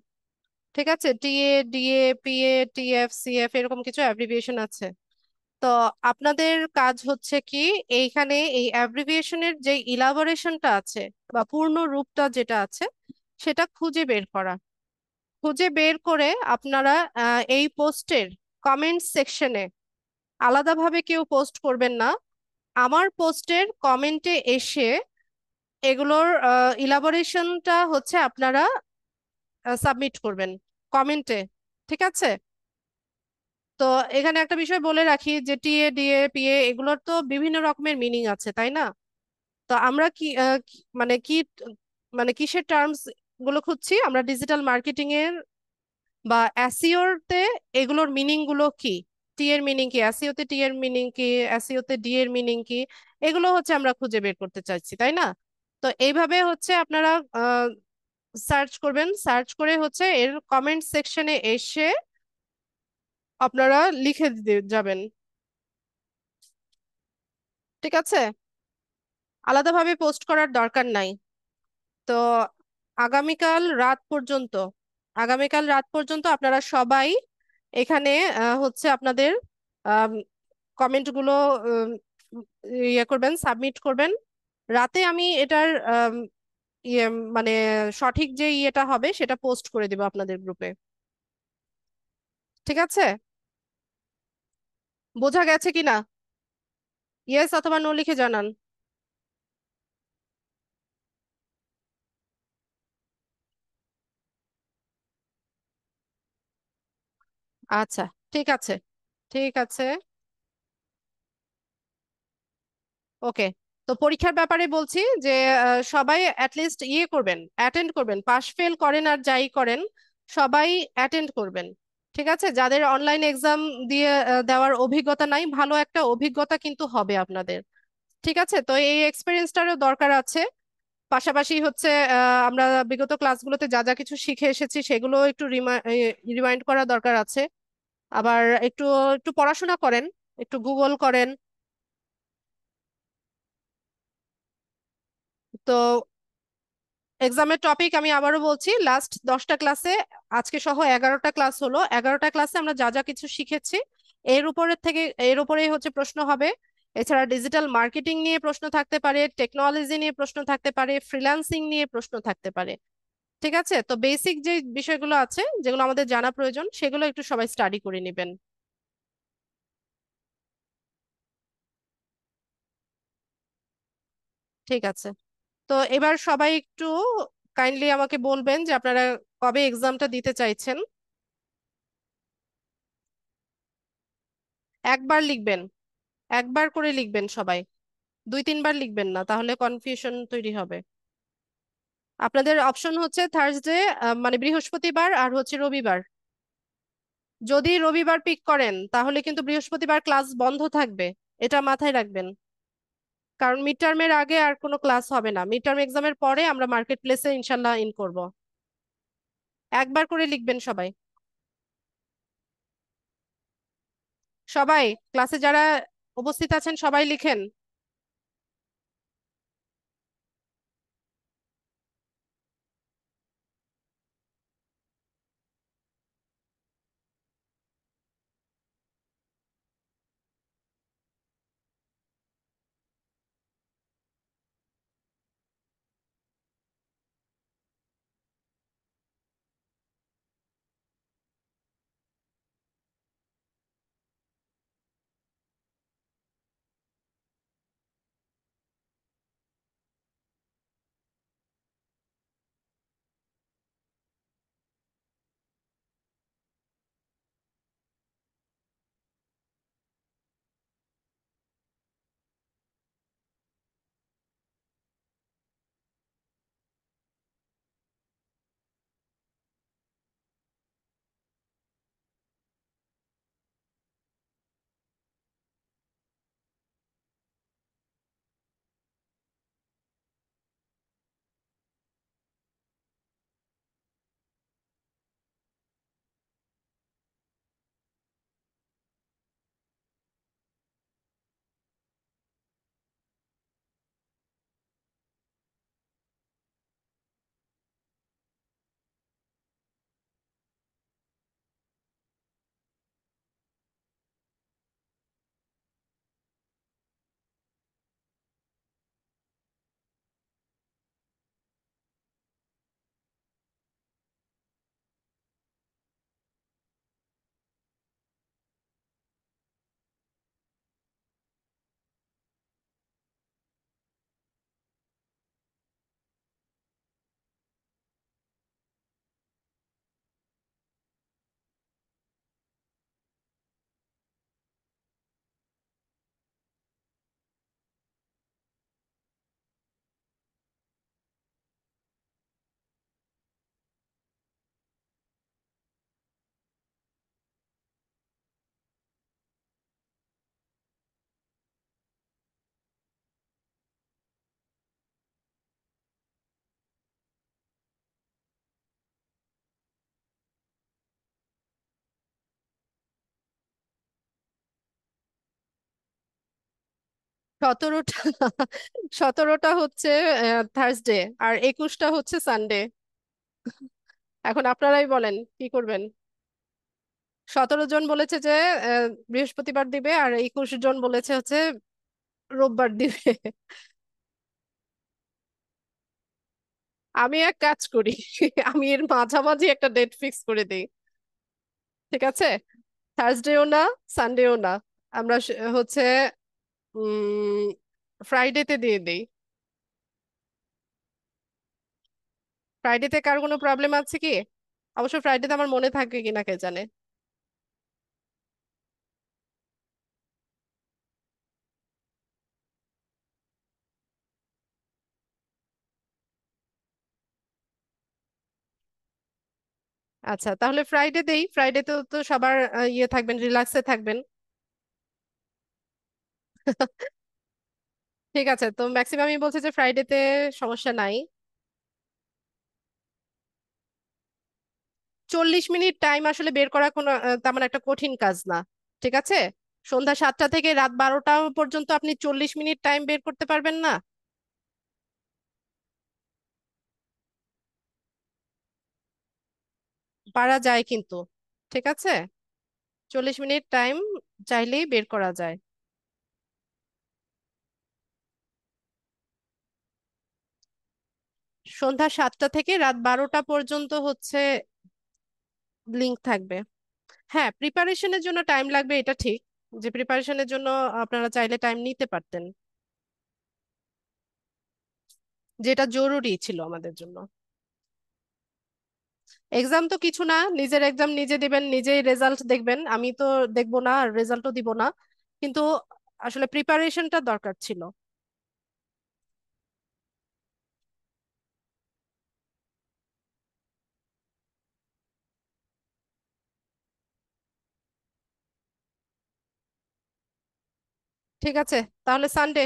ঠিক আছে? TA, DA, PA, TF, CF, এরকম কিছু অ্যাব্রিভিয়েশন আছে। তো আপনাদের কাজ হচ্ছে কি, এইখানে এই অ্যাব্রিভিয়েশনের যে ইলাবোরেশনটা আছে বা পূর্ণ রূপটা যেটা আছে সেটা খুঁজে বের করা। খুঁজে বের করে আপনারা এই পোস্টের কমেন্ট সেকশনে, আলাদাভাবে কেউ পোস্ট করবেন না, আমার পোস্টের কমেন্টে এসে এগুলোর ইলাবোরেশনটা হচ্ছে আপনারা সাবমিট করবেন কমেন্টে, ঠিক আছে? তো এখানে একটা বিষয় বলে রাখি যে টিএ, ডিএ, পিএ এগুলোর তো বিভিন্ন রকমের মিনিং আছে, তাই না? তো আমরা মানে কি, মানে কিসের টার্মস গুলো খুঁজছি আমরা ডিজিটাল মার্কেটিং এর বা এসইওর তে? এগুলোর মিনিং গুলো কি? টি এর মিনিং কি, এসইও তে টি এর মিনিং কি, এসইও তে ডি এর মিনিং কি, এগুলো হচ্ছে আমরা খুঁজে বের করতে চাইছি, তাই না? তো এইভাবে হচ্ছে আপনারা সার্চ করবেন, সার্চ করে হচ্ছে এর কমেন্ট সেকশনে এসে আপনারা লিখে যাবেন, ঠিক আছে? আলাদাভাবে পোস্ট করার দরকার নাই। তো আগামীকাল রাত পর্যন্ত, আগামীকাল রাত পর্যন্ত আপনারা সবাই এখানে হচ্ছে আপনাদের কমেন্টগুলো ইয়ে করবেন, সাবমিট করবেন। রাতে আমি এটার ইয়ে মানে সঠিক যে ইয়েটা হবে সেটা পোস্ট করে দিব আপনাদের গ্রুপে, ঠিক আছে? বোঝা গেছে কিনা? ইয়েস অথবা নো লিখে জানান। আচ্ছা, ঠিক আছে, ঠিক আছে। ওকে। তো পরীক্ষার ব্যাপারে বলছি যে সবাই অ্যাটলিস্ট ইয়ে করবেন, অ্যাটেন্ড করবেন, পাশ ফেল করেন আর যাই করেন সবাই অ্যাটেন্ড করবেন, ঠিক আছে? যাদের অনলাইন এক্সাম দিয়ে দেওয়ার অভিজ্ঞতা নাই, ভালো একটা অভিজ্ঞতা কিন্তু হবে আপনাদের, ঠিক আছে? তো এই এক্সপিরিয়েন্সটারও দরকার আছে। পাশাপাশি হচ্ছে আমরা বিগত ক্লাসগুলোতে যা যা কিছু শিখে এসেছি সেগুলো একটু রিমাইন্ড করা দরকার আছে। আবার একটু একটু পড়াশোনা করেন, একটু গুগল করেন। তো এক্সামের টপিক আমি আবারও বলছি, লাস্ট 10টা ক্লাসে, আজকে সহ 11টা ক্লাস হলো, 11টা ক্লাসে আমরা যা যা কিছু শিখেছি এর উপরের থেকে, এর উপরেই হচ্ছে প্রশ্ন হবে। এছাড়া ডিজিটাল মার্কেটিং নিয়ে প্রশ্ন থাকতে পারে, টেকনোলজি নিয়ে প্রশ্ন থাকতে পারে, ফ্রিল্যান্সিং নিয়ে প্রশ্ন থাকতে পারে, ঠিক আছে? তো বেসিক যে বিষয়গুলো আছে যেগুলো আমাদের জানা প্রয়োজন সেগুলো একটু সবাই স্টাডি করে নেবেন, ঠিক আছে? তো এবার সবাই একটু কাইন্ডলি আমাকে বলবেন যে আপনারা কবে এক্সামটা দিতে চাইছেন। একবার লিখবেন, একবার করে লিখবেন সবাই, 2-3 বার লিখবেন না, তাহলে কনফিউশন তৈরি হবে। আপনাদের অপশন হচ্ছে থার্সডে, মানে বৃহস্পতিবার আর হচ্ছে রবিবার। যদি রবিবার পিক করেন তাহলে কিন্তু বৃহস্পতিবার ক্লাস বন্ধ থাকবে, এটা মাথায় রাখবেন। কারণ মিড টার্মের আগে আর কোনো ক্লাস হবে না, মিড টার্ম এক্সামের পরে আমরা মার্কেট প্লেসে ইনশাল্লাহ ইন করব। একবার করে লিখবেন সবাই। সবাই ক্লাসে যারা উপস্থিত আছেন সবাই লিখেন। 17টা 17টা হচ্ছে থার্সডে, আর 21টা হচ্ছে সানডে। এখন আপনারাই বলেন কি করবেন। 17 জন বলেছে যে বৃহস্পতিবার দিবে, আর 21 জন বলেছে হচ্ছে রোববার দিবে। আমি এক কাজ করি, আমি এর মাঝামাঝি একটা ডেট ফিক্স করে দিই। ঠিক আছে, থার্সডেও না, সানডেও না, আমরা হচ্ছে উম ফ্রাইডেতে দিয়ে দিই। ফ্রাইডেতে কার কোনো প্রবলেম আছে কি? অবশ্য ফ্রাইডেতে আমার মনে থাকে কিনা কে জানে। আচ্ছা, তাহলে ফ্রাইডে দেই। ফ্রাইডেতে তো সবার ইয়ে থাকবেন, রিল্যাক্সে থাকবেন। ঠিক আছে, তো ম্যাক্সিমামই বলছে যে ফ্রাইডেতে সমস্যা নাই। 40 মিনিট টাইম আসলে বের করা কোনো তেমন একটা কঠিন কাজ না। ঠিক আছে, সন্ধ্যা 7টা থেকে রাত 12টা পর্যন্ত আপনি 40 মিনিট টাইম বের করতে পারবেন না? পারা যায় কিন্তু। ঠিক আছে, 40 মিনিট টাইম চাইলেই বের করা যায়। সন্ধ্যা 7টা থেকে রাত 12টা পর্যন্ত হচ্ছে লিংক থাকবে। হ্যাঁ, প্রিপারেশনের জন্য টাইম লাগবে, এটা ঠিক, যে প্রিপারেশনের জন্য আপনারা চাইলে টাইম নিতে পারতেন, যেটা জরুরি ছিল আমাদের জন্য। এক্সাম তো কিছু না, নিজের এক্সাম নিজে দিবেন, নিজেই রেজাল্ট দেখবেন, আমি তো দেখবো না আর রেজাল্টও দিব না, কিন্তু আসলে প্রিপারেশনটা দরকার ছিল। ঠিক আছে, তাহলে সানডে।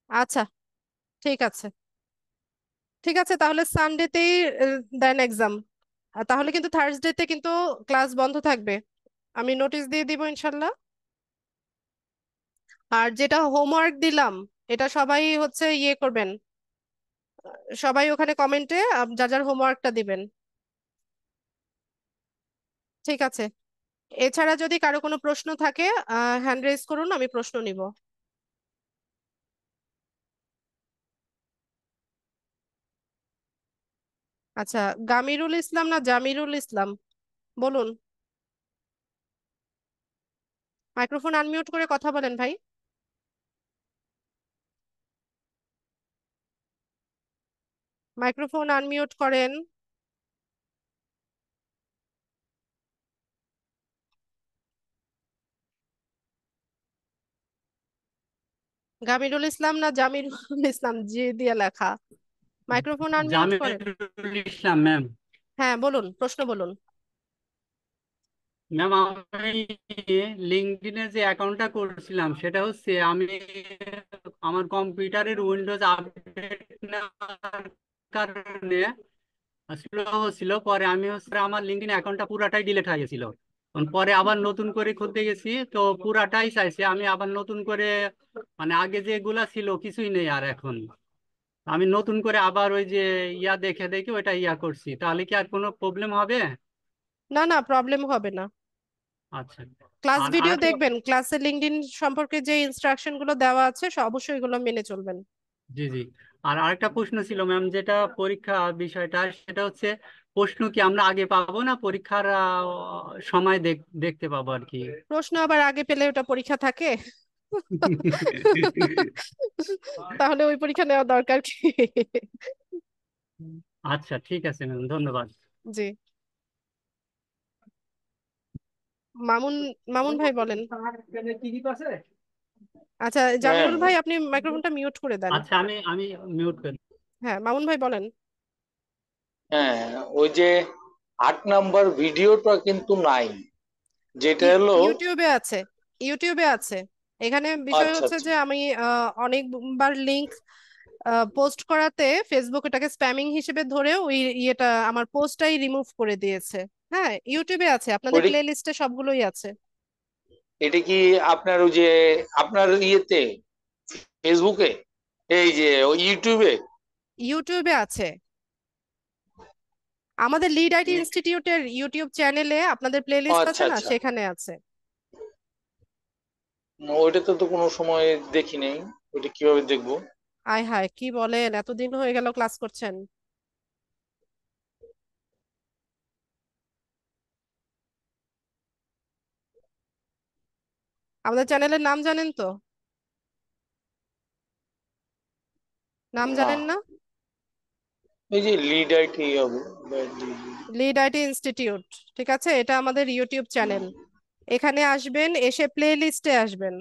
আচ্ছা, ঠিক আছে। ঠিক আছে, তাহলে সানডেতেই দেন এক্সাম। তাহলে কিন্তু থার্সডেতে কিন্তু ক্লাস বন্ধ থাকবে, আমি নোটিশ দিয়ে দিব ইনশাল্লাহ। আর যেটা হোমওয়ার্ক দিলাম, এটা সবাই হচ্ছে ইয়ে করবেন, সবাই ওখানে কমেন্টে যার যার হোমওয়ার্কটা দিবেন। ঠিক আছে, এছাড়া যদি কারো কোনো প্রশ্ন থাকে হ্যান্ড রেজ করুন, আমি প্রশ্ন নিব। আচ্ছা, গামিরুল ইসলাম না জামিরুল ইসলাম, বলুন। মাইক্রোফোন আনমিউট করে কথা বলেন ভাই। মাইক্রোফোন আনমিউট করেন। গামিরুল ইসলাম না জামিরুল ইসলাম, জি দিয়ে লেখা। মাইক্রোফোন আনমিউট করেন। জামিরুল ইসলাম ম্যাম। হ্যাঁ বলুন, প্রশ্ন বলুন। ম্যাম আমি লিঙ্কডইনে যে অ্যাকাউন্টটা করছিলাম সেটা হচ্ছে আমি আমার কম্পিউটারের উইন্ডোজ আপডেট নেওয়ার কারণে স্লো ছিল। পরে আমি হচ্ছে আমার লিঙ্কডইন অ্যাকাউন্টটা পুরাটাই ডিলিট হয়ে গেছিল। পরে আবার নতুন করে খুলতে গেছি তো পুরাটাই চাইছে, আমি আবার নতুন করে মানে আগে যেগুলা ছিল কিছুই নেই আর এখন। আমি নতুন করে আবার ওই যে ইয়া দেখে দেখে ওইটা ইয়া করছি, তাহলে কি আর কোনো প্রবলেম হবে? না না, প্রবলেম হবে না। আচ্ছা। ক্লাস আর ভিডিও আরেকটা, দেখবেন, ক্লাসে লিঙ্কডইন সম্পর্কে যে ইনস্ট্রাকশন গুলো দেওয়া আছে অবশ্যই এগুলো মেনে চলবেন। জি জি, আর আরেকটা প্রশ্ন ছিল ম্যাম, যেটা পরীক্ষা বিষয়টা, সেটা হচ্ছে প্রশ্ন কি আমরা আগে পাবো না পরীক্ষার সময় দেখতে পাবো আর কি? প্রশ্ন আবার আগে পেলে ওটা পরীক্ষা থাকে? তাহলে ওই পরীক্ষা নেওয়া দরকার কি? আচ্ছা ঠিক আছে ম্যাম, ধন্যবাদ। জি, মামুন, মামুন ভাই বলেন। আচ্ছা, ম্যাম, জামিরুল ভাই আপনি মাইক্রোফোনটা মিউট করে দেন। আচ্ছা আমি মিউট করি। হ্যাঁ, মামুন ভাই বলেন। হ্যাঁ, ওই যে 8 নাম্বার ভিডিওটা কিন্তু নাই, যেটা হলো। ইউটিউবে আছে, ইউটিউবে আছে। এখানে বিষয় আচ্ছা হচ্ছে আচ্ছা। যে আমি অনেকবার লিংক পোস্ট করাতে ফেসবুক এটাকে স্প্যামিং হিসেবে ধরে ওই ইয়েটা আমার পোস্টটাই রিমুভ করে দিয়েছে। হ্যাঁ, ইউটিউবে আছে, আপনাদের প্লে পরী- লিস্টে সবগুলোই আছে। এটা কি আপনার ওই যে আপনার ইয়েতে ফেসবুকে, এই যে ওই ইউটিউবে? ইউটিউবে আছে, আমাদের লিড আইটি ইউটিউব? ইনস্টিটিউটের ইউটিউব চ্যানেলে আপনাদের প্লে ও লিস্ট আচ্ছা আছে না, আচ্ছা, সেখানে আছে। ওইটাতে তো কোনো সময় দেখি নাই, ওইটা কিভাবে দেখবো? আয় হায়, কি বলেন, এতদিন হয়ে গেল ক্লাস করছেন। আমাদের চ্যানেলের নাম জানেন তো? নাম না, জানেন না? এই যে লিড আইটি হবে বা লিড আইটি ইনস্টিটিউট, ঠিক আছে, এটা আমাদের ইউটিউব চ্যানেল। এখানে আসবেন, এসে প্লে লিস্টে আসবেন।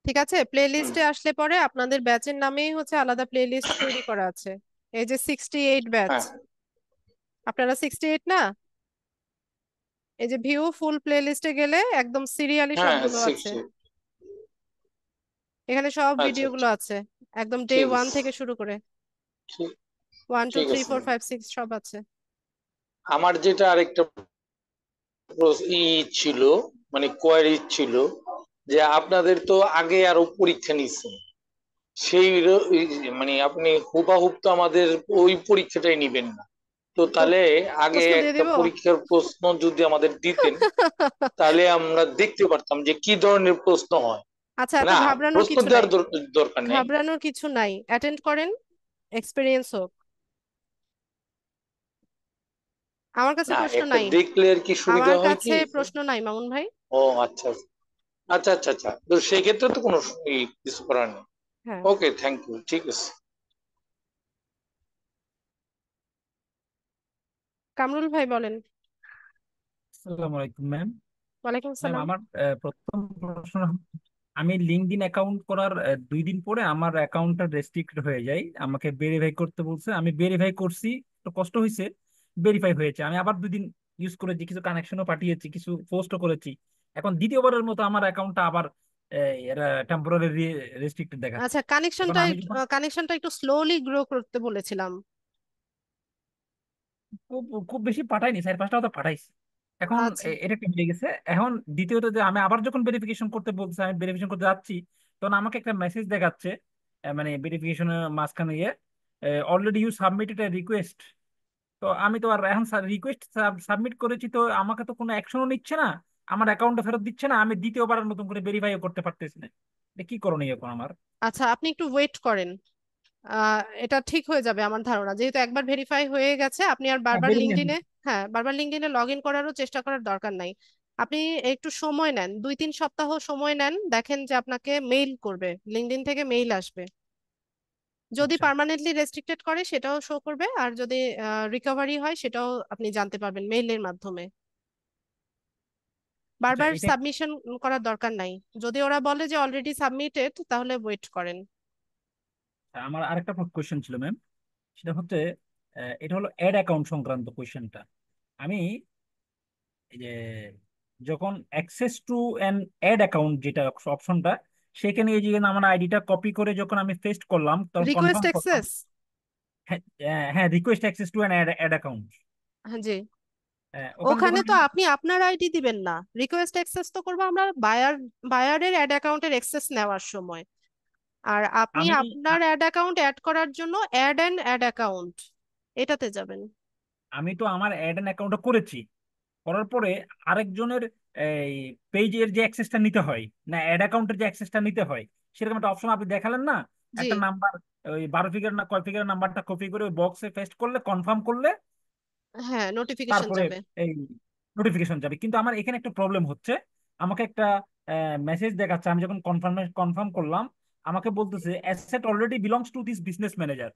ঠিক আছে, প্লে হুম, লিস্টে আসলে পরে আপনাদের ব্যাচের নামেই হচ্ছে আলাদা প্লে লিস্ট তৈরি করা আছে। এই যে 68 ব্যাচ, হ্যাঁ আপনারা 68 না? এই যে ভিউ ফুল প্লে লিস্টে গেলে একদম সিরিয়ালি হ্যাঁ, সবগুলো আছে। 60। এখানে সব আচ্ছা ভিডিওগুলো আচ্ছা, আছে, একদম ডে ঠিক ওয়ান আছে, থেকে শুরু করে ঠিক 1 2 ঠিক 3 আছে 4 ম্যাম। 5 6 সব আছে। আমার যেটা আরেকটা ছিল, মানে কোয়ারি ছিল, যে আপনাদের তো আগে আরো পরীক্ষা নিচ্ছেন, সেই মানে আপনি হুবাহুব তো আমাদের ওই পরীক্ষাটাই নিবেন না তো, প্র- তাহলে আগে প্রশ্ন দিয়ে একটা দিব। পরীক্ষার প্রশ্ন যদি আমাদের দিতেন, তাহলে আমরা দেখতে পারতাম যে কি ধরনের প্রশ্ন হয়। আচ্ছা, এত না, ঘাবড়ানোর প্রশ্ন কিছু নাই, দেওয়ার দরকার নেই। ঘাবড়ানোর কিছু নাই, অ্যাটেন্ড করেন, এক্সপিরিয়েন্স হোক। আমার কাছে না, প্রশ্ন একটা নাই, দেখলে আর কি সুবিধা আমার হয় কি। কাছে প্রশ্ন নাই মামুন ভাই। ও আচ্ছা আচ্ছা আচ্ছা আচ্ছা, তো সেই ক্ষেত্রে তো কোনো কিছু করার নেই। হ্যাঁ, ওকে, থ্যাংক ইউ, ঠিক আছে। কামরুল ভাই বলেন। আসসালামু আলাইকুম ম্যাম। ওয়ালাইকুম ম্যাম সালাম। আমার প্রথম প্রশ্ন, আমি লিঙ্কডইন অ্যাকাউন্ট করার 2 দিন পরে আমার অ্যাকাউন্টটা রেস্ট্রিক্ট হয়ে যায়, আমাকে ভেরিফাই করতে বলছে, আমি ভেরিফাই করছি, একটু কষ্ট হয়েছে, ভেরিফাই হয়েছে, আমি আবার 2 দিন ইউজ করেছি, কিছু কানেকশনও পাঠিয়েছি, কিছু পোস্টও করেছি, এখন দ্বিতীয়বারের মতো আমার অ্যাকাউন্টটা আবার এরা টেম্পোরারি রেস্ট্রিক্টেড দেখাচ্ছে। আচ্ছা, এখন আমি যখন কানেকশনটা একটু স্লোলি গ্রো করতে বলেছিলাম। খুব খুব বেশি পাঠাইনি, 4-5টা তো পাঠাইছি, এখন আচ্ছা এটা একটা মিলে গেছে। এখন দ্বিতীয়ত যে আমি আবার যখন ভেরিফিকেশন করতে বলছি, আমি ভেরিফিকেশন করতে যাচ্ছি, তখন আমাকে একটা মেসেজ দেখাচ্ছে, মানে ভেরিফিকেশনের মাঝখানে গিয়ে, already you submitted a request. তো আমি তো আর এখন রিকোয়েস্ট সাবমিট করেছি, তো আমাকে তো কোনো অ্যাকশনও নিচ্ছে না, আমার অ্যাকাউন্টে ফেরত দিচ্ছে না, আমি দ্বিতীয়বারের মতন করে ভেরিফাইও করতে পারতেছি না, এটা কি করণীয় এখন আমার? আচ্ছা, আপনি একটু ওয়েট করেন, এটা ঠিক হয়ে যাবে আমার ধারণা, যেহেতু একবার ভেরিফাই হয়ে গেছে, আপনি আর হ্যাঁ, বারবার ভেরিফাই। লিঙ্কডইনে, হ্যাঁ, বারবার লিঙ্কডইনে লগ ইন করারও চেষ্টা করার দরকার নাই। আপনি একটু সময় নেন, 2 3 সপ্তাহ সময় নেন, দেখেন যে আপনাকে মেইল করবে, লিঙ্কডইন থেকে মেইল আসবে। যদি আচ্ছা পার্মানেন্টলি রেস্ট্রিক্টেড করে সেটাও শো করবে, আর যদি রিকভারি হয় সেটাও আপনি জানতে পারবেন মেইলের মাধ্যমে। আচ্ছা, বারবার এটা সাবমিশন করার দরকার নাই, যদি ওরা বলে যে অলরেডি সাবমিটেড তাহলে ওয়েট করেন। আমার আরেকটা কোয়েশ্চেন ছিল ম্যাম, সেটা হচ্ছে এটা হলো অ্যাড অ্যাকাউন্ট সংক্রান্ত কোয়েশ্চেনটা। আমি এই যে যখন access to an add account যেটা অপশনটা, সেখানে এই যে আমার আইডিটা কপি করে যখন আমি পেস্ট করলাম, তখন রিকোয়েস্ট কনফার্ম করলাম। অ্যাক্সেস, হ্যাঁ, হ্যাঁ, request access to an add account, হ্যাঁ জি, ওখানে ওখানে যখন তো আমি, আপনি আপনার আইডি দিবেন না, রিকোয়েস্ট অ্যাক্সেস তো করবো আমরা বায়ারের অ্যাড অ্যাকাউন্টের অ্যাক্সেস নেওয়ার সময়। আর আপনি আমি আপনার অ্যাড অ্যাকাউন্ট অ্যাড করার জন্য অ্যাড অ্যাকাউন্ট এটাতে যাবেন। আমি তো আমার অ্যাড অ্যান অ্যাকাউন্টটা করেছি, করার পরে আরেকজনের এই পেজের যে অ্যাক্সেসটা নিতে হয়, না অ্যাড অ্যাকাউন্টের যে অ্যাক্সেসটা নিতে হয়, সেরকম একটা অপশন আপনি দেখালেন না, জি, একটা নাম্বার, ওই 12 ফিগার না কয় ফিগার নাম্বারটা কপি করে ওই বক্সে পেস্ট করলে, কনফার্ম করলে হ্যাঁ, নোটিফিকেশন তারপরে যাবে। এই নোটিফিকেশন যাবে। কিন্তু আমার এখানে একটা প্রবলেম হচ্ছে, আমাকে একটা মেসেজ দেখাচ্ছে, আমি যখন কনফার্ম করলাম, আমাকে বলতেছে asset already belongs to this business manager.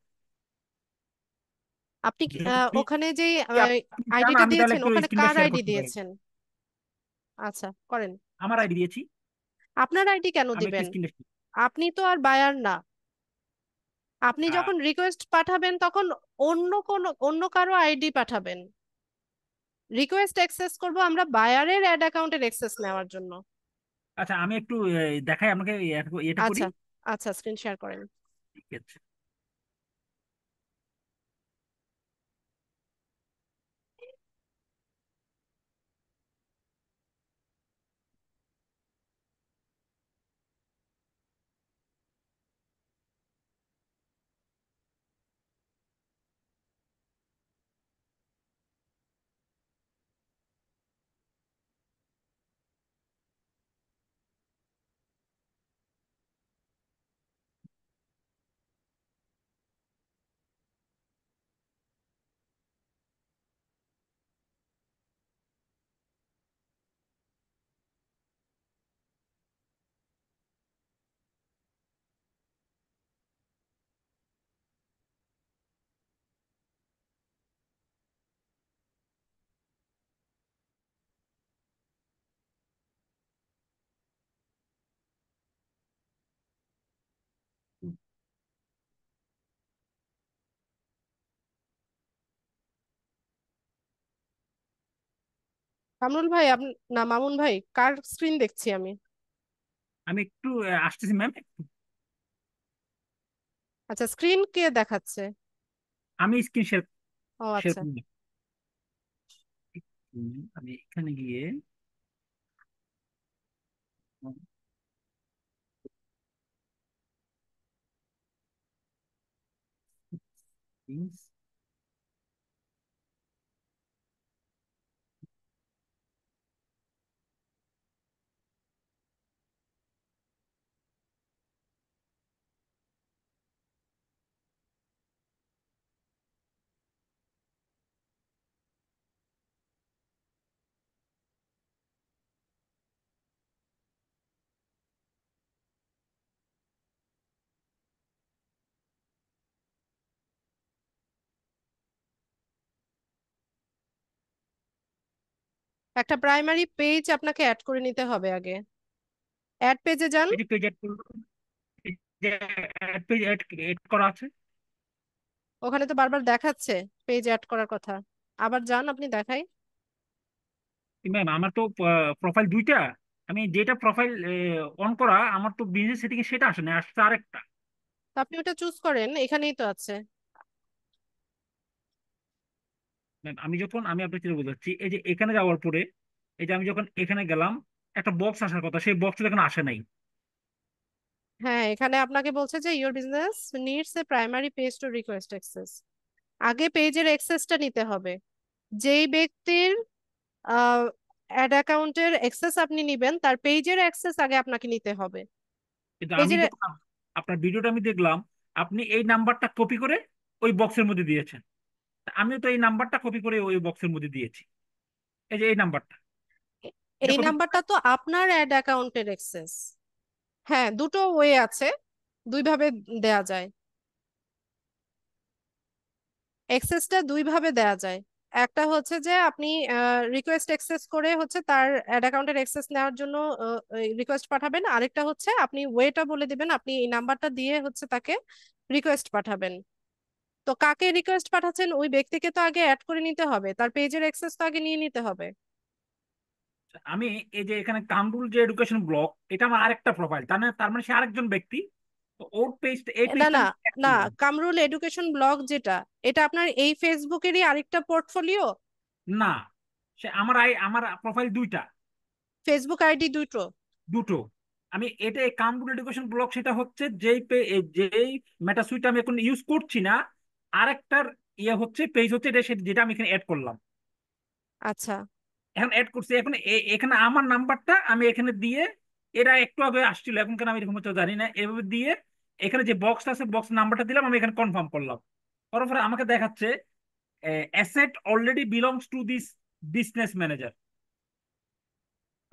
আপনি যদি ওখানে যে আপনি চান, আইডিটা আমি তাহলে দিয়েছেন একটু ওখানে স্ক্রিনটা কার শেয়ার আইডি করতে পারি। দিয়েছেন? আচ্ছা, করেন। আমার আইডি দিয়েছি, আপনার আইডি কেন আমি একটু দিবেন? স্ক্রিনটা, আপনি তো আর বায়ার না, আপনি যখন রিকোয়েস্ট পাঠাবেন তখন অন্য কারো আইডি পাঠাবেন। রিকোয়েস্ট অ্যাক্সেস করব আমরা বায়ারের অ্যাড অ্যাকাউন্টের অ্যাক্সেস নেওয়ার জন্য। আচ্ছা আমি একটু দেখাই আপনাকে, এটা করি। আচ্ছা, আচ্ছা, স্ক্রিন শেয়ার করেন। ঠিক আছে। কামরুল ভাই না, মামুন ভাই, কার স্ক্রিন দেখছি আমি? আমি একটু আসতেছি ম্যাম। আচ্ছা, স্ক্রিন কে দেখাচ্ছে? আমি স্ক্রিন শেয়ার ও শেয়ার আচ্ছা। করব। আমি এখানে গিয়ে একটা প্রাইমারি পেজ আপনাকে অ্যাড করে নিতে হবে আগে। অ্যাড পেজে যান। এই যে পেজ অ্যাড করলো, এই যে পেজ অ্যাড করা আছে। ওখানে তো বারবার দেখাচ্ছে পেজ অ্যাড করার কথা। আবার যান, আপনি দেখাই। ম্যাম আমার তো প্রোফাইল দুইটা। আমি যেটা প্রোফাইল অন করা, আমার তো বিজনেস সেটিং সেটা আসে না, আসছে আরেকটা। তো আপনি ওটা চুজ করেন, এখানেই তো আছে। ম্যাম আমি আপনাকে যেটা বোঝাচ্ছি, এই যে এখানে যাওয়ার পরে, এই যে আমি যখন এখানে গেলাম, একটা বক্স আসার কথা, সেই বক্সটা এখানে আসে নাই। হ্যাঁ, এখানে আপনাকে বলছে যে your business needs a primary page to request access. আগে পেজের অ্যাক্সেসটা নিতে হবে। যেই ব্যক্তির অ্যাড অ্যাকাউন্টের অ্যাক্সেস আপনি নিবেন, তার পেজের অ্যাক্সেস আগে আপনাকে নিতে হবে। কিন্তু আমি পেজের যখন আপনার ভিডিওটা আমি দেখলাম, আপনি এই নাম্বারটা কপি করে ওই বক্সের মধ্যে দিয়েছেন। তা আমিও তো এই নাম্বারটা কপি করে ওই বক্সের মধ্যে দিয়েছি। এই যে এই নাম্বারটা, এটা এই কপি। নাম্বারটা তো আপনার অ্যাড অ্যাকাউন্টের অ্যাক্সেস। হ্যাঁ, দুটো ওয়ে আছে, দুই ভাবে দেয়া যায়। অ্যাক্সেসটা দুই ভাবে দেয়া যায়। একটা হচ্ছে যে আপনি রিকোয়েস্ট অ্যাক্সেস করে হচ্ছে তার অ্যাড অ্যাকাউন্টের অ্যাক্সেস নেওয়ার জন্য রিকোয়েস্ট পাঠাবেন। আরেকটা হচ্ছে আপনি ওয়েটা বলে দিবেন, আপনি এই নাম্বারটা দিয়ে হচ্ছে তাকে রিকোয়েস্ট পাঠাবেন। তো কাকে রিকোয়েস্ট পাঠাচ্ছেন ওই ব্যক্তিকে তো আগে অ্যাড করে নিতে হবে, তার পেজের অ্যাক্সেস তো আগে নিয়ে নিতে হবে। আমি এই যে এখানে কামরুল যে এডুকেশন ব্লগ, এটা আমার আরেকটা প্রোফাইল, তার মানে সে আরেকজন ব্যক্তি। তো ওর পেজটা, এই না পেজটা না আমি add না, করলাম। কামরুল এডুকেশন ব্লগ যেটা, এটা আপনার এই ফেসবুকেরই আরেকটা পোর্টফোলিও। না, সে আমার প্রোফাইল দুইটা, ফেসবুক আইডি দুটো। দুটো। আমি এটা কামরুল এডুকেশন ব্লগ, সেটা হচ্ছে যেই মেটা সুইট আমি এখন ইউজ করছি না, আরেকটার ইয়ে হচ্ছে পেজ হচ্ছে এটা, যেটা আমি এখানে অ্যাড করলাম। আচ্ছা এখন অ্যাড করছি, এখন এখানে আমার নাম্বারটা আমি এখানে দিয়ে, এরা একটু আগে আসছিল, এখন কেন আমি এরকম হচ্ছে জানি না, এভাবে দিয়ে এখানে যে বক্স আছে, বক্স নাম্বারটা দিলাম, আমি এখানে কনফার্ম করলাম। করার পরে আমাকে দেখাচ্ছে asset already belongs to this business manager.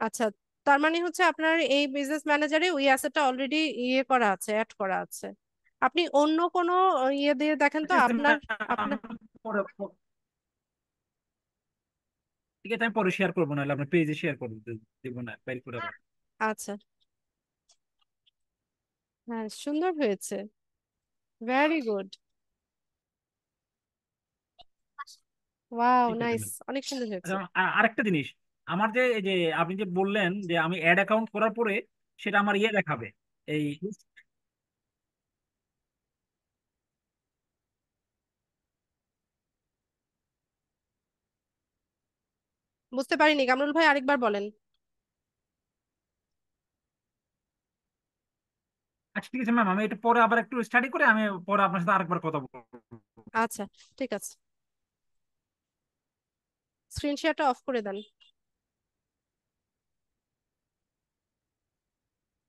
আচ্ছা, তার মানে হচ্ছে আপনার এই বিজনেস ম্যানেজারে ওই অ্যাসেটটা অলরেডি ইয়ে করা আছে, অ্যাড করা আছে। আপনি অন্য কোনো ইয়ে দিয়ে দেখেন তো ঠিক আছে আপনার। ma'am, আপনার ঠিক আছে, আমি পরে শেয়ার করবো, নাহলে আপনার পেজে শেয়ার করে দেবো না, বাইর করে আবার। আচ্ছা, হ্যাঁ, সুন্দর হয়েছে, ভেরি গুড, ওয়াও, ঠিক আছে নাইস, ম্যাম। অনেক সুন্দর হয়েছে। আচ্ছা, আরেকটা জিনিস, আমার যে এই যে আপনি যে বললেন যে আমি অ্যাড অ্যাকাউন্ট করার পরে সেটা আমার ইয়ে দেখাবে, এই বুঝতে পারিনি কামরুল ভাই, আরেকবার বলেন। আচ্ছা ঠিক আছে ম্যাম, আমি এটা পরে আবার একটু স্টাডি করে আমি পরে আপনার সাথে আরেকবার কথা বলবো। আচ্ছা, ঠিক আছে, স্ক্রিন শেয়ারটা অফ করে দেন।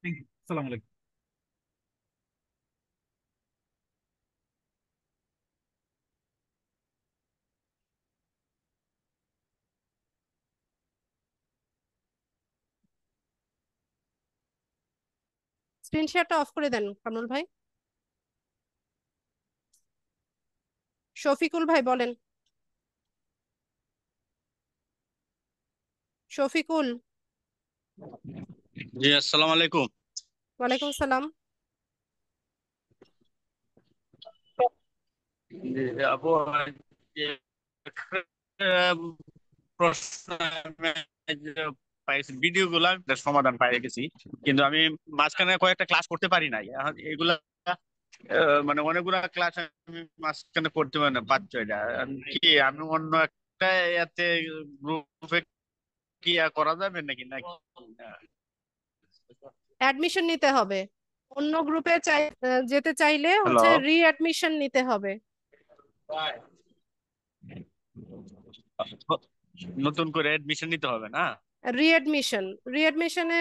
থ্যাংক ইউ, আসসালামু আলাইকুম। স্ক্রিন শেয়ারটা অফ করে দেন কামরুল ভাই। শফিকুল ভাই বলেন। শফিকুল। জি আসসালামু আলাইকুম। ওয়ালাইকুম সালাম। জি, আপু, যে প্রশ্ন পাইছি, ভিডিও গুলা তার সমাধান পাই গেছি, কিন্তু আমি মাঝখানে কয়েকটা ক্লাস করতে পারি নাই। এখন এগুলা মানে অনেকগুলা ক্লাস আমি মাঝখানে করতে পারি না, পাচ্ছি না। কি আমি অন্য একটা ইয়াতে গ্রুপে কি করা যাবে নাকি নাকি? অ্যাডমিশন নিতে হবে। অন্য গ্রুপে যেতে চাইলে হ্যালো, হচ্ছে রিঅ্যাডমিশন নিতে হবে। নতুন করে এডমিশন নিতে হবে না? রিঅ্যাডমিশন, রিঅ্যাডমিশনে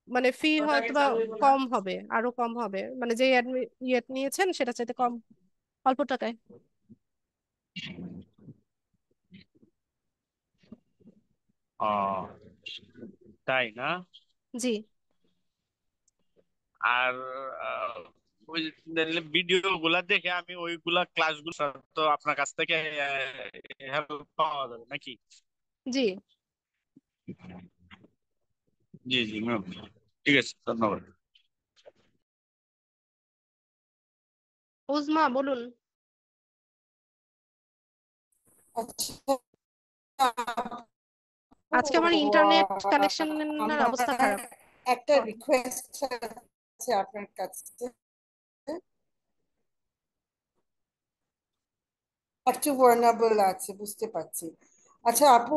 মানে ফি হয়তো বা কম হবে, আরো কম হবে, মানে যে ইয়ে নিয়েছেন সেটা চাইতে কম, অল্প টাকায়। ও, তাই না? জি। আর ওই ভিডিও গুলা দেখে আমি ওইগুলা ক্লাসগুলো তো আপনার কাছ থেকে হেল্প পাওয়া যাবে নাকি? জি। জি জি ম্যাম, ঠিক আছে, ধন্যবাদ। উজমা বলুন। আচ্ছা আজকে আমার আপু, ইন্টারনেট কানেকশনের আমার অবস্থা খারাপ। একটা রিকোয়েস্ট আছে আপনার কাছে, একটু ভার্নাবল আছে বুঝতে পারছি। আচ্ছা আপু,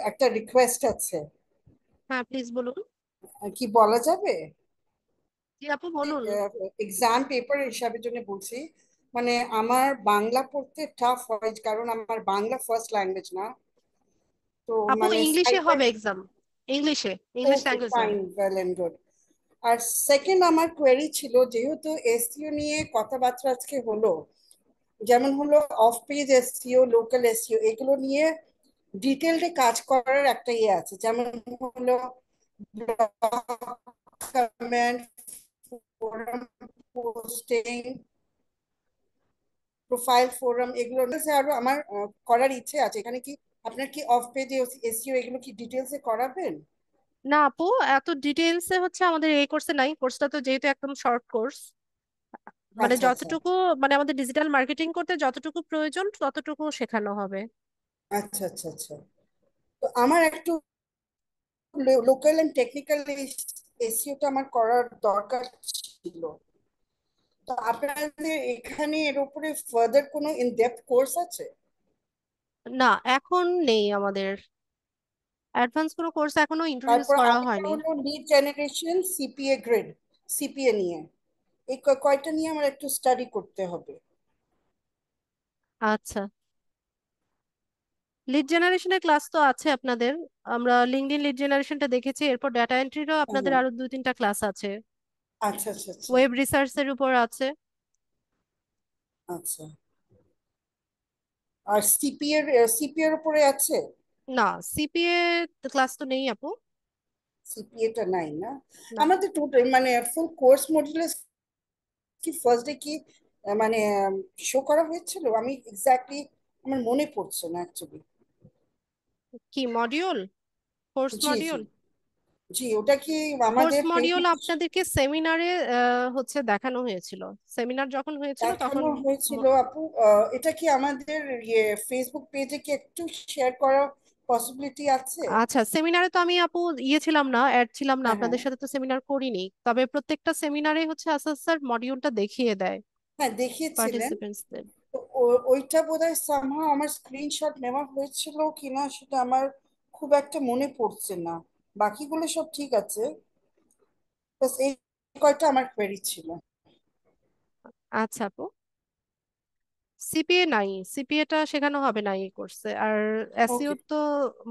একটা রিকোয়েস্ট আছে, হ্যাঁ প্লিজ বলুন। কি বলা যাবে? জি আপু বলুন। এক্সাম পেপার হিসাবের জন্য বলছি, মানে আমার বাংলা পড়তে টাফ হয় কারণ আমার বাংলা ফার্স্ট ল্যাঙ্গুয়েজ না। তো আপু মানে ইংলিশে হবে এক্সাম, ইংলিশে, ইংলিশ ওকে ল্যাঙ্গুয়েজ ফাইন, হবে। Well and good. আর সেকেন্ড আমার কোয়েরি ছিল, যেহেতু এসইও নিয়ে কথাবার্তা আজকে হলো, যেমন হলো off page SEO, local SEO, এগুলো নিয়ে ডিটেলডে কাজ করার একটা ইয়ে আছে, যেমন হলো comment, forum posting, profile forum, এগুলো আরো আমার করার ইচ্ছে আছে। এখানে কি আপনার কি অফ পেজ এসইও এগুলো কি ডিটেলসে করাবেন? না আপু, এত ডিটেইলসে হচ্ছে আমাদের এই কোর্সে নাই, কোর্সটা তো যেহেতু একদম শর্ট কোর্স, মানে আচ্ছা আচ্ছা যতটুকু, মানে আমাদের ডিজিটাল মার্কেটিং করতে যতটুকু প্রয়োজন ততটুকু শেখানো হবে। আচ্ছা আচ্ছা আচ্ছা। তো আমার একটু লোকাল এন্ড টেকনিক্যাল এসইওটা আমার করার দরকার ছিল। তো আপনাদের এখানে এর উপরে ফার্দার কোনো ইন ডেপথ কোর্স আছে? না এখন নেই আমাদের, অ্যাডভান্স কোনো কোর্স এখনো ইন্ট্রোডিউস তারপর করা আরেকটা হয়নি। হলো lead generation, CPA grade, CPA নিয়ে, এই কয়টা নিয়ে আমার একটু স্টাডি করতে হবে। আচ্ছা, লিড জেনারেশনের ক্লাস তো আছে আপনাদের, আমরা লিঙ্কডইন লিড জেনারেশনটা দেখেছি, এরপর ডাটা এন্ট্রিরও আপনাদের হ্যাঁ, আরো দুই তিনটা ক্লাস আছে, আচ্ছা আচ্ছা আচ্ছা ওয়েব রিসার্চের উপর আছে। আচ্ছা। আর সিপিএর উপরে আছে? না, সিপিএ ক্লাস তো নেই আপু। সিপিএটা নাই না? না। আমাদের টোটাল মানে ফুল কোর্স মডিউলে কি ফার্স্ট ডে কি মানে শো করা হয়েছিল? আমি এক্স্যাক্টলি আমার মনে পড়ছে না অ্যাকচুয়ালি। কি মডিউল? কোর্স জি জি মডিউল? জি, ওটা কি কোর্স আমাদের মডিউল আপনাদেরকে সেমিনারে হচ্ছে দেখানো হয়েছিল, সেমিনার যখন হয়েছিল তখন। দেখানো হয়েছিল আপু? এটা কি আমাদের ইয়ে ফেসবুক পেজে কি একটু শেয়ার করার পসিবিলিটি আছে? আচ্ছা, সেমিনারে তো আমি আপু ইয়ে ছিলাম না, অ্যাড ছিলাম না, হ্যাঁ হ্যাঁ আপনাদের সাথে তো সেমিনার করিনি, তবে প্রত্যেকটা সেমিনারে হচ্ছে আসাদ স্যার মডিউলটা দেখিয়ে দেয় হ্যাঁ, দেখিয়েছিলেন। পার্টিসিপেন্টসদের। তো ওইটা বোধহয় সামহাও আমার স্ক্রিনশট নেওয়া হয়েছিল কিনা সেটা আমার খুব একটা মনে পড়ছে না। বাকিগুলো সব ঠিক আছে, বাস এই কয়টা আমার কোয়েরি ছিল। আচ্ছা আপু, সিপিএ নাই, সিপিএ টা শেখানো হবে না এই কোর্সে। আর এসইও ওকে, তো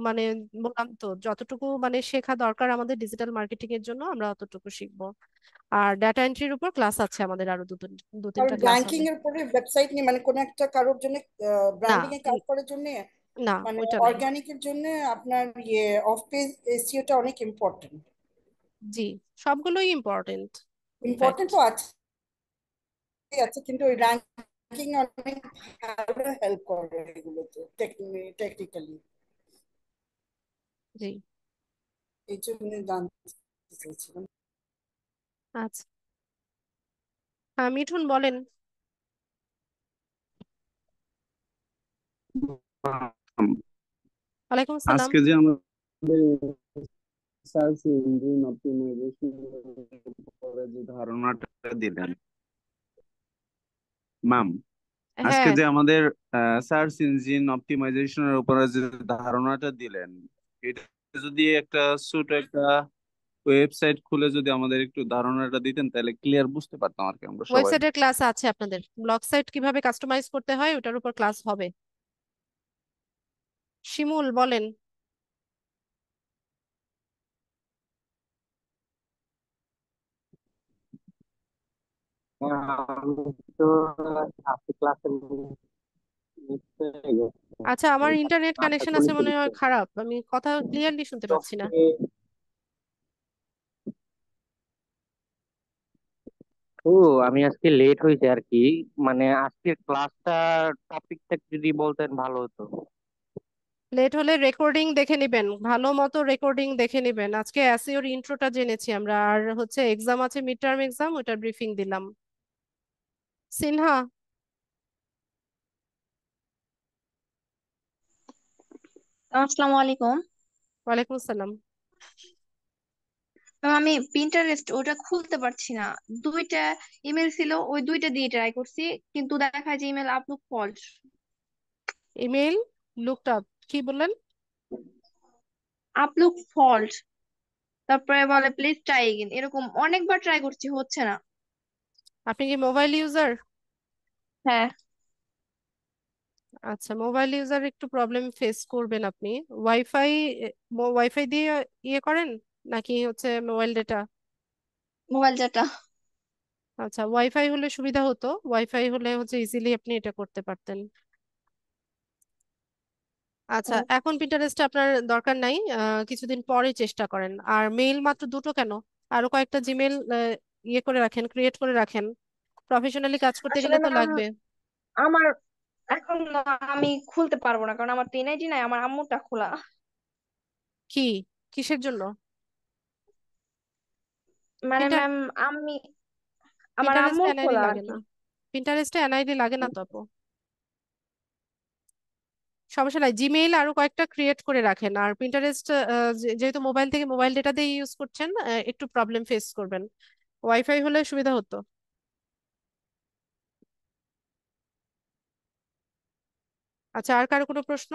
মানে বললাম তো, যতটুকু মানে শেখা দরকার আমাদের ডিজিটাল মার্কেটিং এর জন্য আমরা অতটুকু শিখবো। আর ডাটা এন্ট্রির উপর ক্লাস আছে আমাদের আরো দু আর তিনটা ক্লাস ব্যাংকিং হবে। এর উপরে ওয়েবসাইট নিয়ে মানে কোন একটা কারোর জন্য না। ব্র্যান্ডিং এ কাজ করার জন্য, না মানে ওইটা নাই। অর্গানিকের জন্য আপনার ইয়ে অফ পেজ এসইওটা অনেক ইম্পর্টেন্ট। জি, সবগুলোই ইম্পর্টেন্ট ইনফ্যাক্ট। ইম্পর্টেন্ট তো আছে আছে, কিন্তু ওই র্যাঙ্কিং অনেক ভালো হেল্প করে এগুলোতে টেকনিক্যালি। জি। এই জন্য জানতে চাইছিলাম। আচ্ছা, হ্যাঁ মিঠুন বলেন। ওয়ালাইকুম আসসালাম। আজকে যে আমাদের সার্চ ইঞ্জিন অপটিমাইজেশন উপরে যে ধারণাটা দিলেন ম্যাম, আজকে হ্যাঁ, যে আমাদের সার্চ ইঞ্জিন অপটিমাইজেশনের উপরে যে ধারণাটা দিলেন, এটা যদি একটা ছোট একটা ওয়েবসাইট খুলে যদি আমাদের একটু ধারণাটা দিতেন তাহলে ক্লিয়ার বুঝতে পারতাম আর কি আমরা সবাই। ওয়েবসাইটের ক্লাস আছে আপনাদের। ব্লগ সাইট কিভাবে কাস্টমাইজ করতে হয় ওটার উপর ক্লাস হবে। শিমুল বলেন। আমি তো আজকে ক্লাসে মিস হয়ে গেছে। আচ্ছা, আমার ইন্টারনেট ক্লাসটা কানেকশন আছে কোন মনে হয় পরীক্ষা? খারাপ, আমি কথা ক্লিয়ারলি শুনতে পাচ্ছি না। ও, আমি আজকে লেট হয়েছে আর কি। মানে আজকের ক্লাসটা টপিকটা যদি বলতেন ভালো হতো। লেট হলে রেকর্ডিং দেখে নিবেন, ভালো মতো রেকর্ডিং দেখে নিবেন। আজকে এসইওর ইন্ট্রোটা জেনেছি আমরা, আর হচ্ছে এক্সাম আছে, মিড টার্ম এক্সাম, ওটার ব্রিফিং দিলাম। সিনহা। আসসালামু আলাইকুম। ওয়ালাইকুম আসসালাম। ম্যাম, আমি পিন্টারেস্ট ওটা খুলতে পারছি না। দুইটা ইমেল ছিল, ওই দুইটা দিয়ে ট্রাই করছি, কিন্তু দেখা যায় email upload fault. Email looked up, কি বললেন? আপলোড ফল্ট, তারপরে বলে প্লিজ ট্রাই এগেইন, এরকম অনেকবার ট্রাই করছি, হচ্ছে না। আপনি কি মোবাইল ইউজার? হ্যাঁ। আচ্ছা, মোবাইল ইউজার একটু প্রবলেম ফেস করবেন আপনি। ওয়াইফাই, ওয়াইফাই দিয়ে ইয়ে করেন নাকি হচ্ছে মোবাইল ডেটা? Mobile data. আচ্ছা, ওয়াইফাই হলে সুবিধা হতো, ওয়াইফাই হলে হচ্ছে ইজিলি আপনি এটা করতে পারতেন। আচ্ছা, এখন পিন্টারেস্টে আপনার দরকার নাই, কিছুদিন পরে চেষ্টা করেন। আর মেইল মাত্র দুটো কেন, আরো কয়েকটা জিমেল ইয়ে করে রাখেন, ক্রিয়েট করে রাখেন। প্রফেশনালি কাজ করতে আসলে গেলে তো ম্যাম, লাগবে। আমার এখন আমি খুলতে পারবো না, কারণ আমার তো এনআইডি নাই, আমার আম্মুরটা খোলা। কি, কিসের জন্য? মানে পিন্টার ম্যাম, আমি আমার পিন্টারেস্টে আম্মুর এনআইডি খোলা আর লাগে কি। না। পিন্টারেস্টে এনআইডি লাগে না তো আপু। সমস্যা নাই, জিমেইল আরো কয়েকটা ক্রিয়েট করে রাখেন। আর পিন্টারেস্ট যেহেতু মোবাইল থেকে মোবাইল ডেটা দিয়ে ইউজ করছেন, একটু প্রবলেম ফেস করবেন। ওয়াইফাই হলে সুবিধা হতো। আচ্ছা, আর কারো কোনো প্রশ্ন?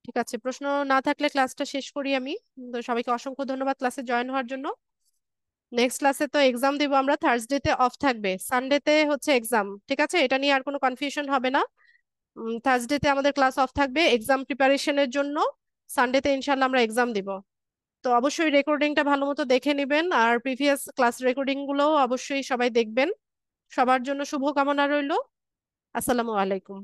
ঠিক আছে, প্রশ্ন না থাকলে ক্লাসটা শেষ করি আমি। তো সবাইকে অসংখ্য ধন্যবাদ ক্লাসে জয়েন হওয়ার জন্য। নেক্সট ক্লাসে তো এক্সাম দিব আমরা, থার্সডেতে অফ থাকবে, সানডেতে হচ্ছে এক্সাম। ঠিক আছে, এটা নিয়ে আর কোনো কনফিউশন হবে না। থার্সডেতে আমাদের ক্লাস অফ থাকবে এক্সাম প্রিপারেশনের জন্য। সানডেতে ইনশাল্লাহ আমরা এক্সাম দিব। তো অবশ্যই রেকর্ডিংটা ভালো মতো দেখে নেবেন, আর প্রিভিয়াস ক্লাস রেকর্ডিং গুলো অবশ্যই সবাই দেখবেন। সবার জন্য শুভকামনা রইলো। আসসালামু আলাইকুম।